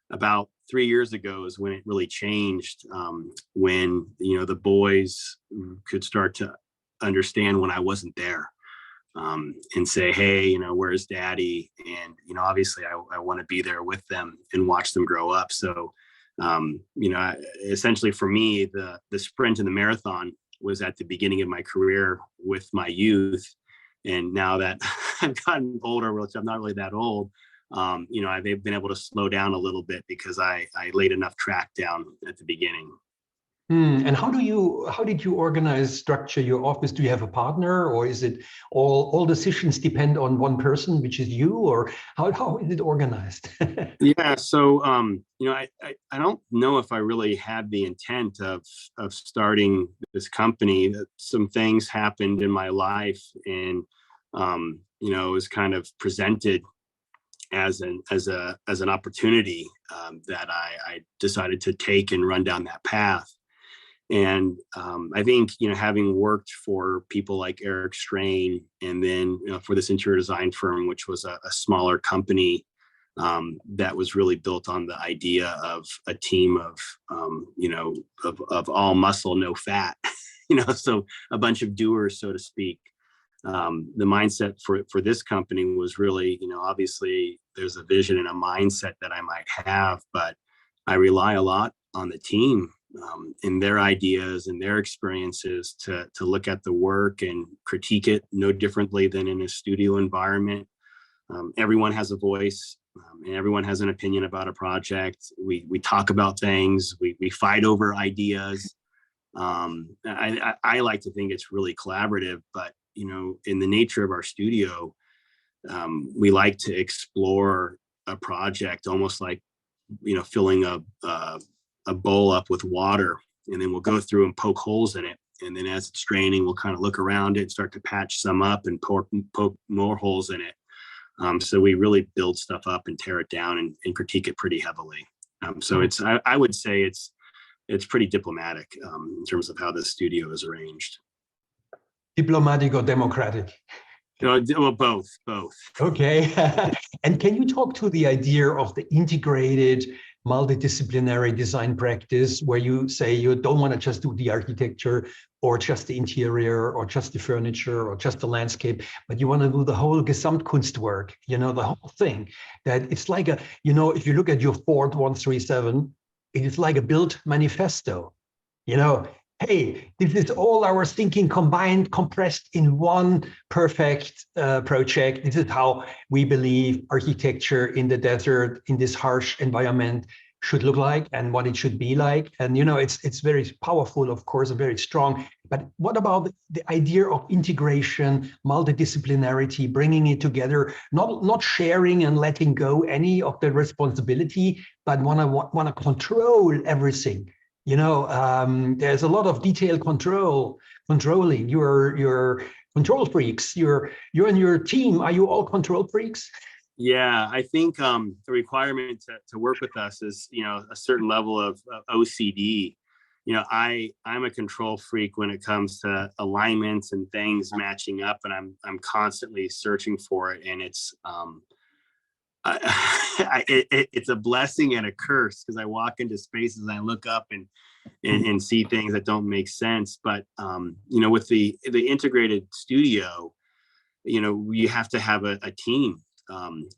about 3 years ago is when it really changed, when the boys could start to understand when I wasn't there. And say, hey, where's daddy? And, obviously I want to be there with them and watch them grow up. So Essentially for me, the sprint and the marathon was at the beginning of my career with my youth. And now that I've gotten older, which I'm not really that old, I've been able to slow down a little bit because I laid enough track down at the beginning. And how did you organize, structure your office? Do you have a partner, or is it all decisions depend on one person, which is you, or how is it organized? Yeah, so I don't know if I really had the intent of starting this company. Some things happened in my life, and it was kind of presented as an opportunity that I decided to take and run down that path. And I think, having worked for people like Eric Strain, and then for this interior design firm, which was a smaller company that was really built on the idea of a team of all muscle, no fat, so a bunch of doers, so to speak. The mindset for this company was really, obviously there's a vision and a mindset that I might have, but I rely a lot on the team and their ideas and their experiences to look at the work and critique it no differently than in a studio environment. Everyone has a voice and everyone has an opinion about a project. We talk about things, we fight over ideas. I like to think it's really collaborative, but in the nature of our studio, we like to explore a project almost like filling a bowl up with water, and then we'll go through and poke holes in it, and then as it's draining, we'll kind of look around it, start to patch some up and poke more holes in it. So we really build stuff up and tear it down and critique it pretty heavily. So I would say it's pretty diplomatic in terms of how the studio is arranged. Diplomatic or democratic? Well, both. Okay. And can you talk to the idea of the integrated multidisciplinary design practice, where you say you don't want to just do the architecture or just the interior or just the furniture or just the landscape, but you want to do the whole Gesamtkunstwerk, the whole thing? That it's like if you look at your Ford 137, it is like a build manifesto. Hey, this is all our thinking combined, compressed in one perfect project. This is how we believe architecture in the desert, in this harsh environment, should look like and what it should be like. And it's very powerful, of course, and very strong. But what about the idea of integration, multidisciplinarity, bringing it together, not sharing and letting go any of the responsibility, but want to control everything? There's a lot of detailed controlling. You're control freaks. You and your team, are you all control freaks? Yeah, I think the requirement to work with us is, a certain level of OCD. I'm a control freak when it comes to alignments and things matching up, and I'm constantly searching for it, and it's it's a blessing and a curse, because I walk into spaces and I look up and see things that don't make sense. But with the integrated studio, you have to have a team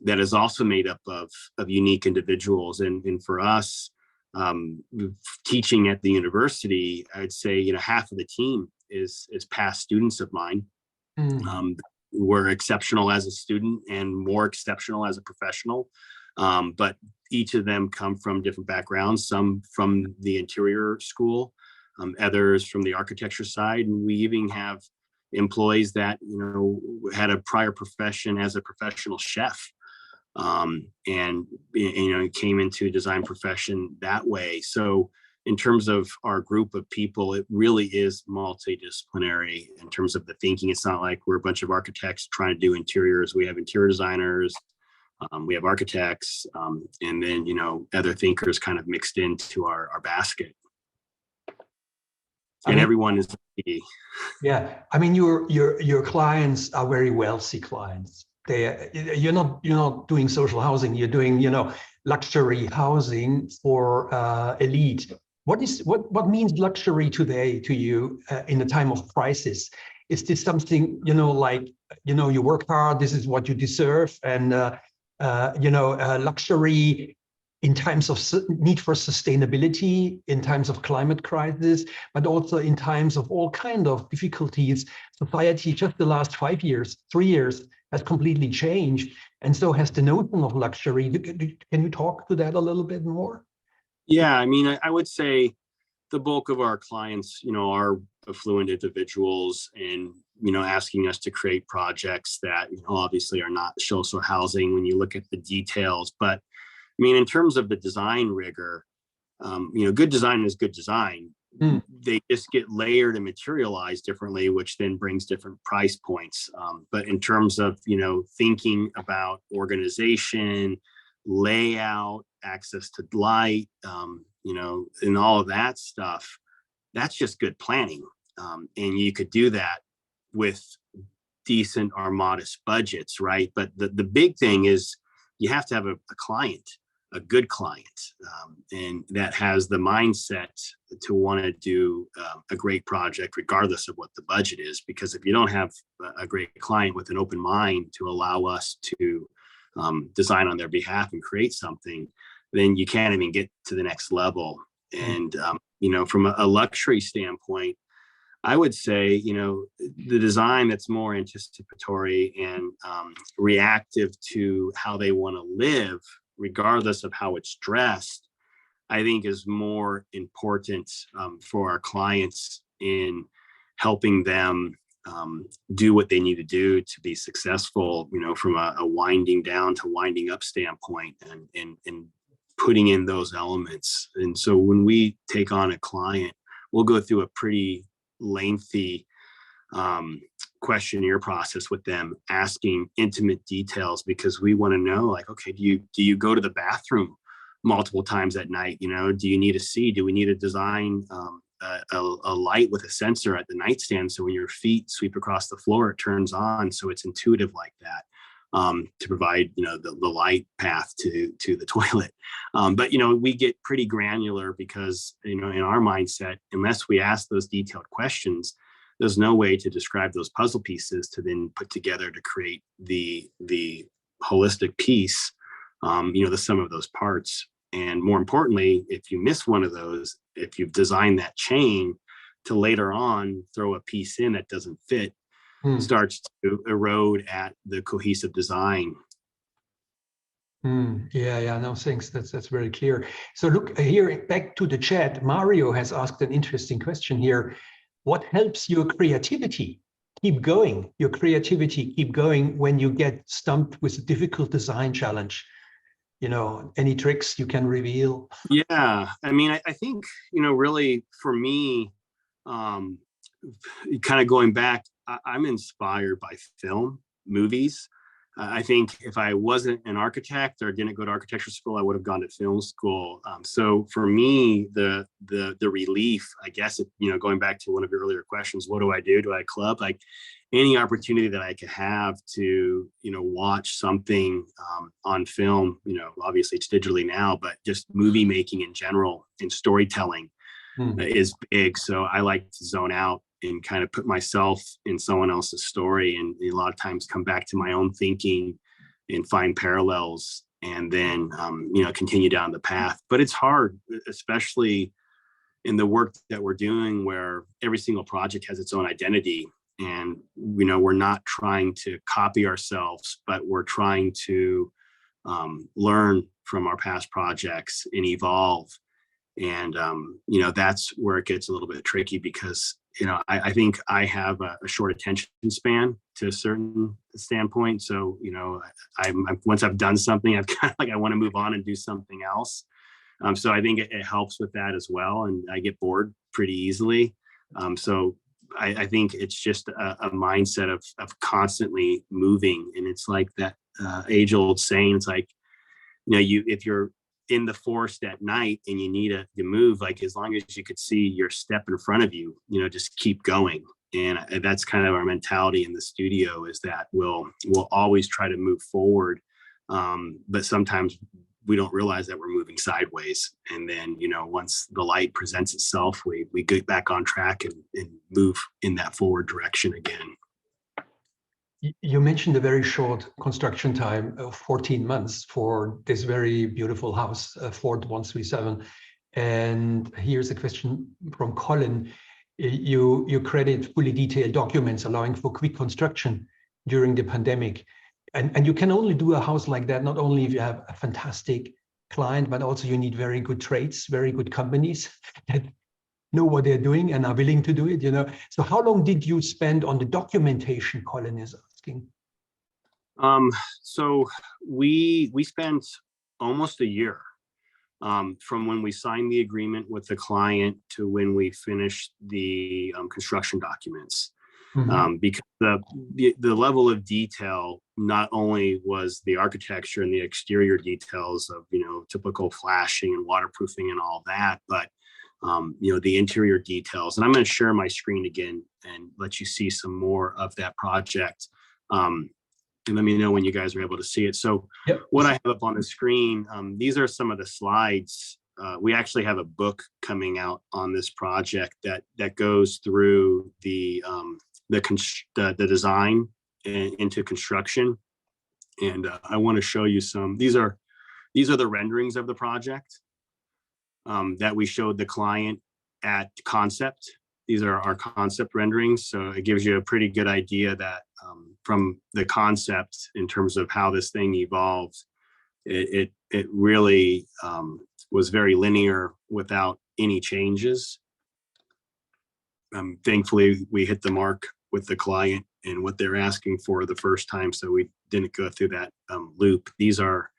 that is also made up of unique individuals. And for us, teaching at the university, I'd say half of the team is past students of mine. We're exceptional as a student and more exceptional as a professional, but each of them come from different backgrounds, some from the interior school, others from the architecture side, and we even have employees that had a prior profession as a professional chef, and came into design profession that way. So in terms of our group of people, it really is multidisciplinary in terms of the thinking. It's not like we're a bunch of architects trying to do interiors. We have interior designers, we have architects, and then other thinkers kind of mixed into our basket. And everyone is key. Yeah, I mean your clients are very wealthy clients. You're not doing social housing. You're doing luxury housing for elite. What means luxury today to you in a time of crisis? Is this something you work hard, this is what you deserve, and luxury in times of need for sustainability, in times of climate crisis, but also in times of all kind of difficulties. Society just the last 5 years, 3 years has completely changed. And so has the notion of luxury. Can you talk to that a little bit more? Yeah, I mean, I would say the bulk of our clients, are affluent individuals and, asking us to create projects that, obviously are not social housing when you look at the details. But I mean, in terms of the design rigor, good design is good design. They just get layered and materialized differently, which then brings different price points. But in terms of, thinking about organization, layout, access to light, and all of that stuff, that's just good planning. And you could do that with decent or modest budgets, right? But the big thing is you have to have a client, a good client, and that has the mindset to want to do a great project regardless of what the budget is. Because if you don't have a great client with an open mind to allow us to design on their behalf and create something, then you can't even get to the next level. And from a luxury standpoint, I would say, the design that's more anticipatory and reactive to how they want to live, regardless of how it's dressed, I think is more important for our clients in helping them do what they need to do to be successful, from a winding down to winding up standpoint, and putting in those elements. And so when we take on a client, we'll go through a pretty lengthy questionnaire process with them, asking intimate details, because we want to know, like, okay, do you go to the bathroom multiple times at night? Do you need a see? Do we need to design a light with a sensor at the nightstand, so when your feet sweep across the floor, it turns on, so it's intuitive like that, to provide the light path to the toilet. But we get pretty granular because in our mindset, unless we ask those detailed questions, there's no way to describe those puzzle pieces to then put together to create the holistic piece, the sum of those parts. And more importantly, if you miss one of those, if you've designed that chain to later on throw a piece in that doesn't fit, starts to erode at the cohesive design. Yeah, no, thanks. That's very clear. So look here, back to the chat. Mario has asked an interesting question here. What helps your creativity keep going? Your creativity keep going when you get stumped with a difficult design challenge? Any tricks you can reveal? Yeah, I mean, I think, really for me, kind of going back, I'm inspired by film, movies. I think if I wasn't an architect or didn't go to architecture school, I would have gone to film school. So for me, the relief, I guess, going back to one of your earlier questions, what do I do? Do I club? Like any opportunity that I could have to, watch something on film, obviously it's digitally now, but just movie making in general and storytelling is big. So I like to zone out and kind of put myself in someone else's story, and a lot of times come back to my own thinking and find parallels, and then continue down the path. But it's hard, especially in the work that we're doing, where every single project has its own identity, and we're not trying to copy ourselves, but we're trying to learn from our past projects and evolve. And that's where it gets a little bit tricky, because I think I have a short attention span to a certain standpoint. So, I'm once I've done something, I've kind of like, I want to move on and do something else. So I think it helps with that as well. And I get bored pretty easily. So I think it's just a mindset of constantly moving. And it's like that age old saying, it's like, if you're in the forest at night and you need to move, like as long as you could see your step in front of you, just keep going. And that's kind of our mentality in the studio, is that we'll always try to move forward. But sometimes we don't realize that we're moving sideways. And then, once the light presents itself, we get back on track and move in that forward direction again. You mentioned a very short construction time of 14 months for this very beautiful house, Ford 137. And here's a question from Colin. You credit fully detailed documents allowing for quick construction during the pandemic. And you can only do a house like that, not only if you have a fantastic client, but also you need very good trades, very good companies that know what they're doing and are willing to do it, you know. So how long did you spend on the documentation, Colin is asking? So we spent almost a year from when we signed the agreement with the client to when we finished the construction documents. Because the level of detail not only was the architecture and the exterior details of, you know, typical flashing and waterproofing and all that, but you know, the interior details. And I'm going to share my screen again and let you see some more of that project. And let me know when you guys are able to see it. So what I have up on the screen, these are some of the slides. We actually have a book coming out on this project that goes through the design and into construction. And I want to show you some. These are the renderings of the project that we showed the client at concept. These are our concept renderings. So it gives you a pretty good idea that from the concept in terms of how this thing evolved, it really was very linear without any changes. Thankfully, we hit the mark with the client and what they're asking for the first time, so we didn't go through that loop. These are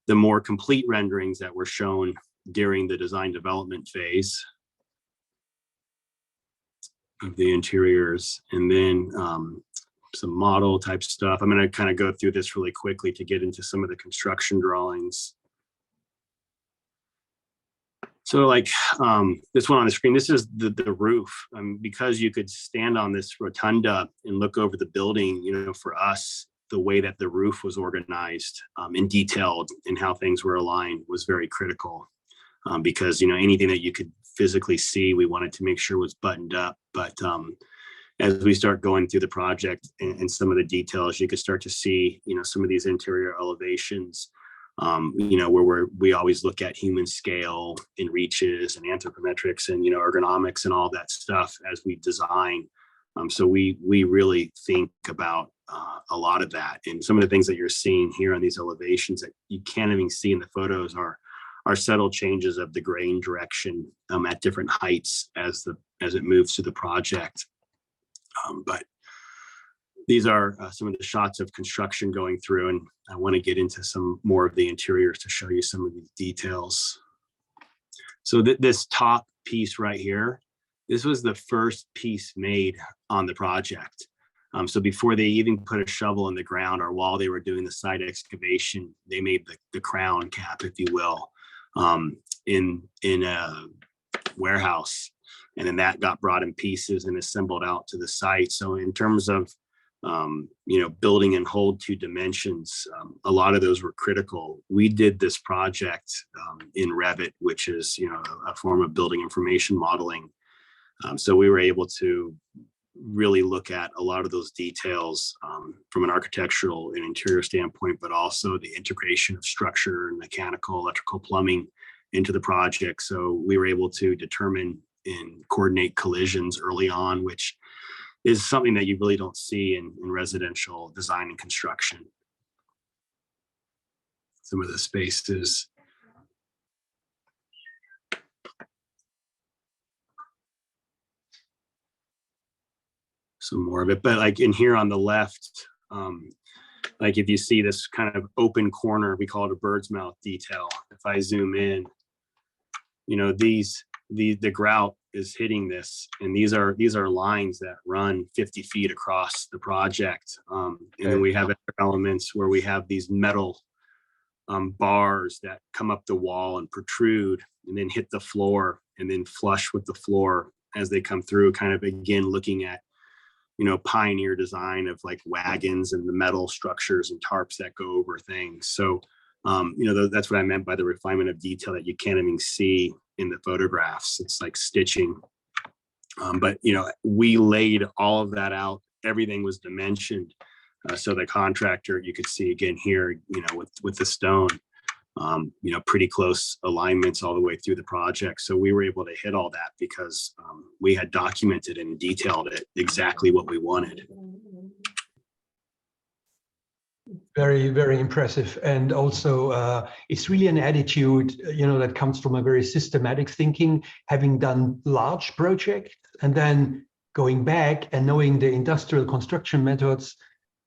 the more complete renderings that were shown during the design development phase of the interiors, and then some model type stuff. I'm going to kind of go through this really quickly to get into some of the construction drawings. So like this one on the screen, this is the roof. Because you could stand on this rotunda and look over the building, you know, for us, the way that the roof was organized and detailed and how things were aligned was very critical. Because, you know, anything that you could physically see, we wanted to make sure was buttoned up. But as we start going through the project and some of the details, you could start to see, you know, some of these interior elevations, you know, where we always look at human scale and reaches and anthropometrics and, you know, ergonomics and all that stuff as we design. So we really think about a lot of that. And some of the things that you're seeing here on these elevations that you can't even see in the photos are subtle changes of the grain direction at different heights as it moves through the project. But these are some of the shots of construction going through, and I want to get into some more of the interiors to show you some of these details. So this top piece right here, this was the first piece made on the project. So before they even put a shovel in the ground, or while they were doing the site excavation, they made the crown cap, if you will, in a warehouse. And then that got brought in pieces and assembled out to the site. So in terms of, you know, building and hold to dimensions, a lot of those were critical. We did this project in Revit, which is, you know, a form of building information modeling. So we were able to really look at a lot of those details from an architectural and interior standpoint, but also the integration of structure and mechanical, electrical, plumbing into the project. So we were able to determine and coordinate collisions early on, which is something that you really don't see in residential design and construction. Some of the spaces. Some more of it, but like in here on the left, like if you see this kind of open corner, we call it a bird's mouth detail. If I zoom in, you know, the grout is hitting this, and these are lines that run 50 feet across the project. And then we have other elements where we have these metal bars that come up the wall and protrude and then hit the floor and then flush with the floor as they come through, kind of again looking at, you know, pioneer design of like wagons and the metal structures and tarps that go over things. So, you know, that's what I meant by the refinement of detail that you can't even see in the photographs. It's like stitching. But, you know, we laid all of that out. Everything was dimensioned. So the contractor, you could see again here, with the stone, pretty close alignments all the way through the project. So we were able to hit all that because we had documented and detailed it exactly what we wanted. Very, very impressive. And also, it's really an attitude, that comes from a very systematic thinking, having done large projects and then going back and knowing the industrial construction methods,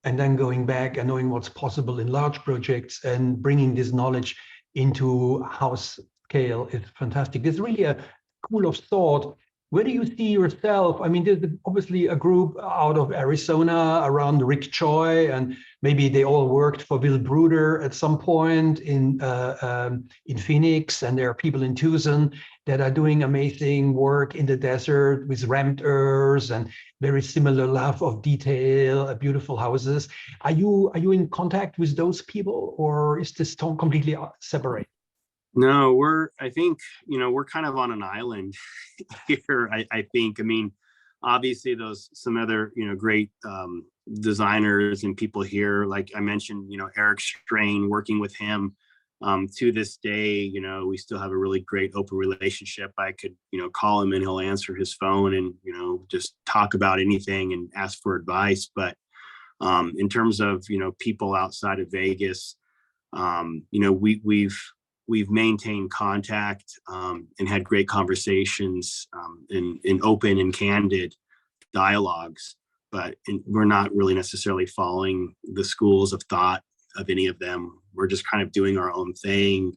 and then going back and knowing what's possible in large projects and bringing this knowledge into house scale is fantastic. There's really a school of thought. Where do you see yourself? I mean, there's obviously a group out of Arizona around Rick Choi, and maybe they all worked for Will Bruder at some point in Phoenix, and there are people in Tucson that are doing amazing work in the desert with ramped earths and very similar love of detail, beautiful houses. Are you in contact with those people, or is this completely separate? No, I think, we're kind of on an island here. I think, obviously some other, great designers and people here, like I mentioned, Eric Strain, working with him to this day, we still have a really great open relationship. I could, call him and he'll answer his phone and, just talk about anything and ask for advice. But in terms of, people outside of Vegas, we've maintained contact and had great conversations in open and candid dialogues, but we're not really necessarily following the schools of thought of any of them. We're just kind of doing our own thing,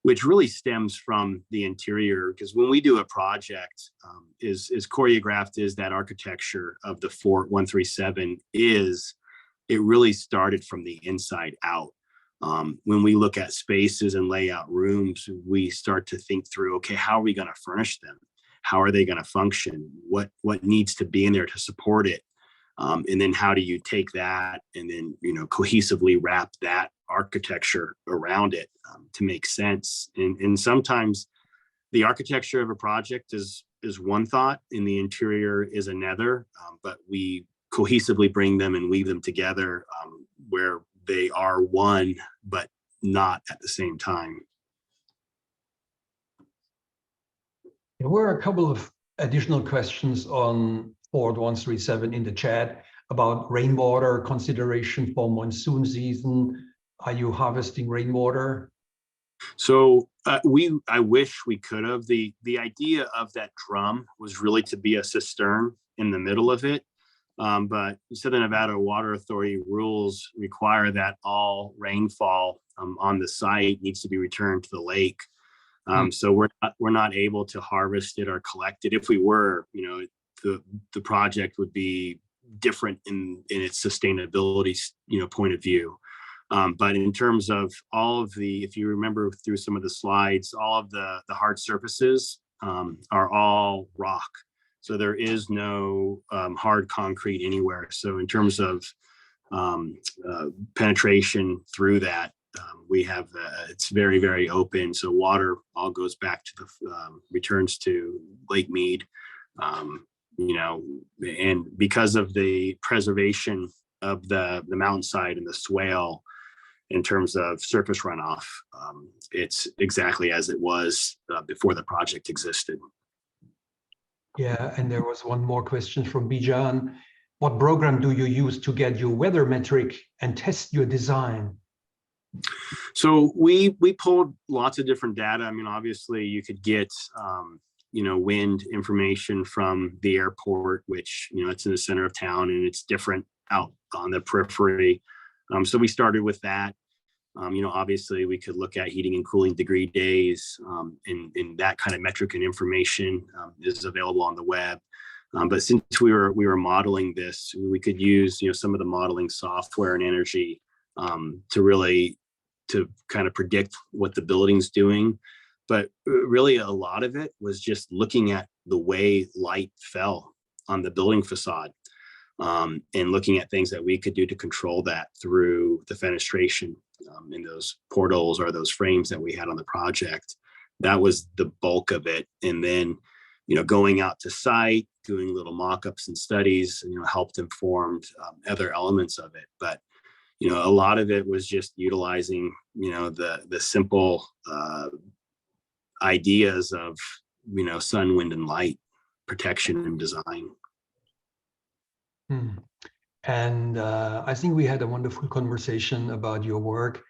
which really stems from the interior. Because when we do a project, as choreographed as that architecture of the Fort 137 is, it really started from the inside out. When we look at spaces and lay out rooms, we start to think through, okay, how are we going to furnish them? How are they going to function? What needs to be in there to support it? And then how do you take that and then, cohesively wrap that architecture around it to make sense? And sometimes the architecture of a project is one thought and the interior is another, but we cohesively bring them and weave them together where they are one, but not at the same time. There were a couple of additional questions on Fort 137 in the chat about rainwater consideration for monsoon season. Are you harvesting rainwater? So I wish we could have. The idea of that drum was really to be a cistern in the middle of it. But Southern Nevada Water Authority rules require that all rainfall on the site needs to be returned to the lake. So we're not able to harvest it or collect it. If we were, the project would be different in its sustainability, point of view. But in terms of all of if you remember through some of the slides, all of the hard surfaces are all rock. So there is no hard concrete anywhere. So in terms of penetration through that, we have it's very, very open. So water all goes back to returns to Lake Mead, and because of the preservation of the mountainside and the swale in terms of surface runoff, it's exactly as it was before the project existed. Yeah, and there was one more question from Bijan. What program do you use to get your weather metric and test your design? So we pulled lots of different data. Obviously you could get, wind information from the airport, which, it's in the center of town and it's different out on the periphery. So we started with that. Obviously we could look at heating and cooling degree days, and that kind of metric and information is available on the web. But since we were modeling this, we could use, some of the modeling software and energy to kind of predict what the building's doing. But really a lot of it was just looking at the way light fell on the building facade. And looking at things that we could do to control that through the fenestration in those portals or those frames that we had on the project. That was the bulk of it. And then going out to site, doing little mock-ups and studies, helped informed other elements of it. But, a lot of it was just utilizing, the simple ideas of, sun, wind, and light protection and design. And I think we had a wonderful conversation about your work.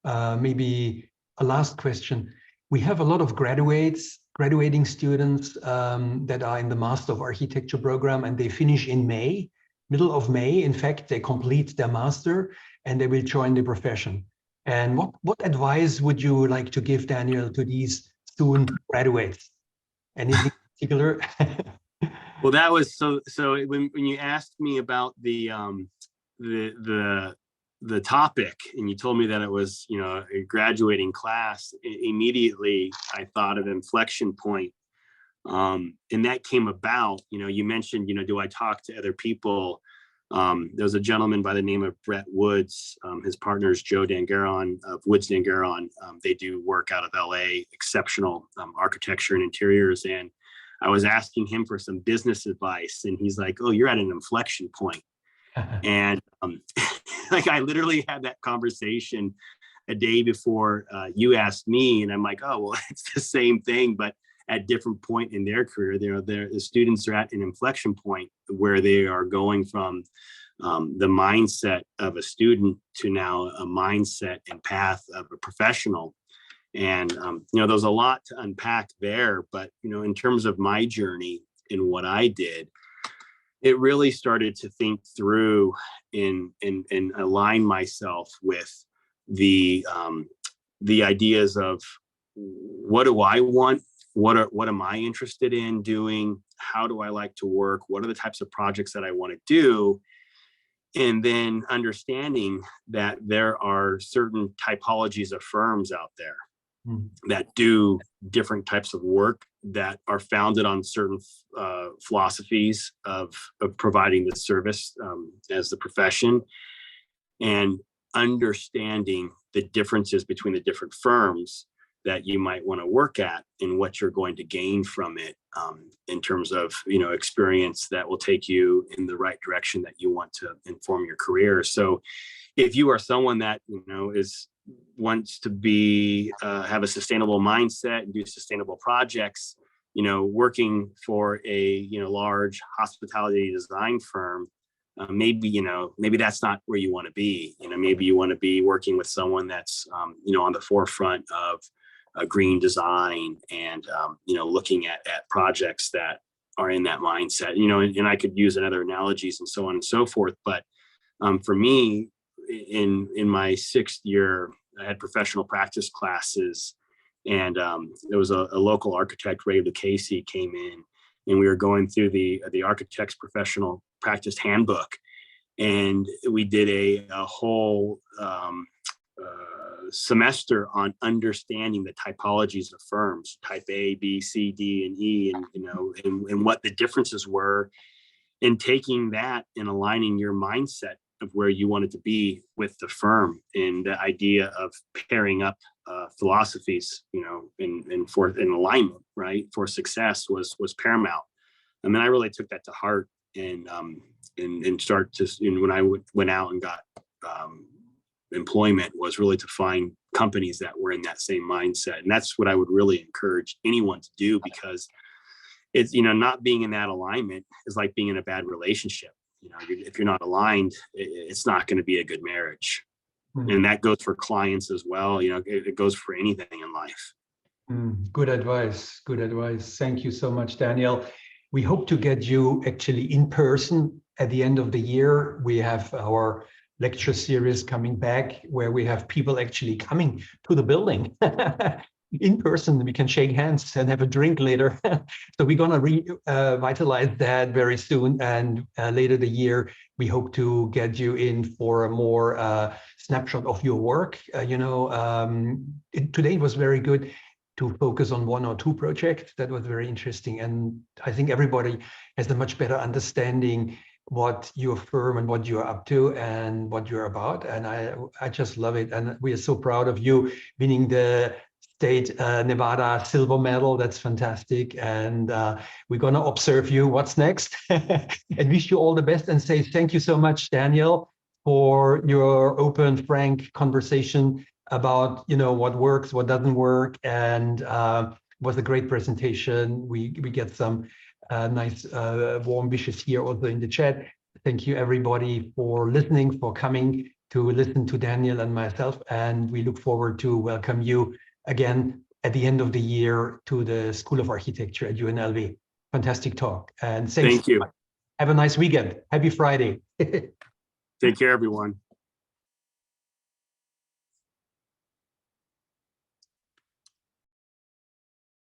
Maybe a last question. We have a lot of graduating students that are in the Master of Architecture program, and they finish in May, middle of May. In fact, they complete their master and they will join the profession. And what advice would you like to give, Daniel, to these soon graduates? Anything particular? Well, that was so when you asked me about the topic, and you told me that it was, a graduating class, immediately I thought of Inflection Point. And that came about, you mentioned, do I talk to other people? There was a gentleman by the name of Brett Woods. His partner is Joe Dangaron of Woods Dangaron. They do work out of LA, exceptional architecture and interiors. And I was asking him for some business advice, and he's like, "Oh, you're at an inflection point." And like, I literally had that conversation a day before you asked me, and I'm like, "Oh, well, it's the same thing, but at different point in their career. The students are at an inflection point where they are going from the mindset of a student to now a mindset and path of a professional." And, there's a lot to unpack there, but, in terms of my journey and what I did, it really started to think through and align myself with the ideas of what do I want? What am I interested in doing? How do I like to work? What are the types of projects that I want to do? And then understanding that there are certain typologies of firms out there that do different types of work that are founded on certain philosophies of providing the service as the profession, and understanding the differences between the different firms that you might want to work at and what you're going to gain from it in terms of, experience that will take you in the right direction that you want to inform your career. So if you are someone that, wants to be have a sustainable mindset and do sustainable projects, working for a large hospitality design firm, maybe that's not where you want to be. Maybe you want to be working with someone that's on the forefront of green design and looking at projects that are in that mindset. And I could use other analogies and so on and so forth. But for me, in my 6th year, I had professional practice classes, and there was a local architect, Ray Lucchese, came in, and we were going through the architect's professional practice handbook, and we did a whole semester on understanding the typologies of firms, type A, B, C, D, and E, and what the differences were, and taking that and aligning your mindset of where you wanted to be with the firm, and the idea of pairing up philosophies, in alignment, right, for success was paramount. I mean, I really took that to heart, and start to, when I went out and got employment, was really to find companies that were in that same mindset. And that's what I would really encourage anyone to do, because it's, not being in that alignment is like being in a bad relationship. If you're not aligned, it's not going to be a good marriage. And that goes for clients as well. It goes for anything in life. Good advice. Good advice. Thank you so much, Daniel. We hope to get you actually in person at the end of the year. We have our lecture series coming back, where we have people actually coming to the building in person. We can shake hands and have a drink later. So we're going to revitalize that very soon. And later the year, we hope to get you in for a more snapshot of your work. Today was very good to focus on 1 or 2 projects. That was very interesting. And I think everybody has a much better understanding what your firm and what you're up to and what you're about. And I just love it. And we are so proud of you winning the State Nevada silver medal. That's fantastic. And we're going to observe you what's next and wish you all the best and say thank you so much, Daniel, for your open, frank conversation about, what works, what doesn't work. And it was a great presentation. We get some nice warm wishes here also in the chat. Thank you everybody for listening, for coming to listen to Daniel and myself. And we look forward to welcome you again at the end of the year to the School of Architecture at UNLV. Fantastic talk. And thanks. Thank you. Have a nice weekend. Happy Friday. Take care, everyone.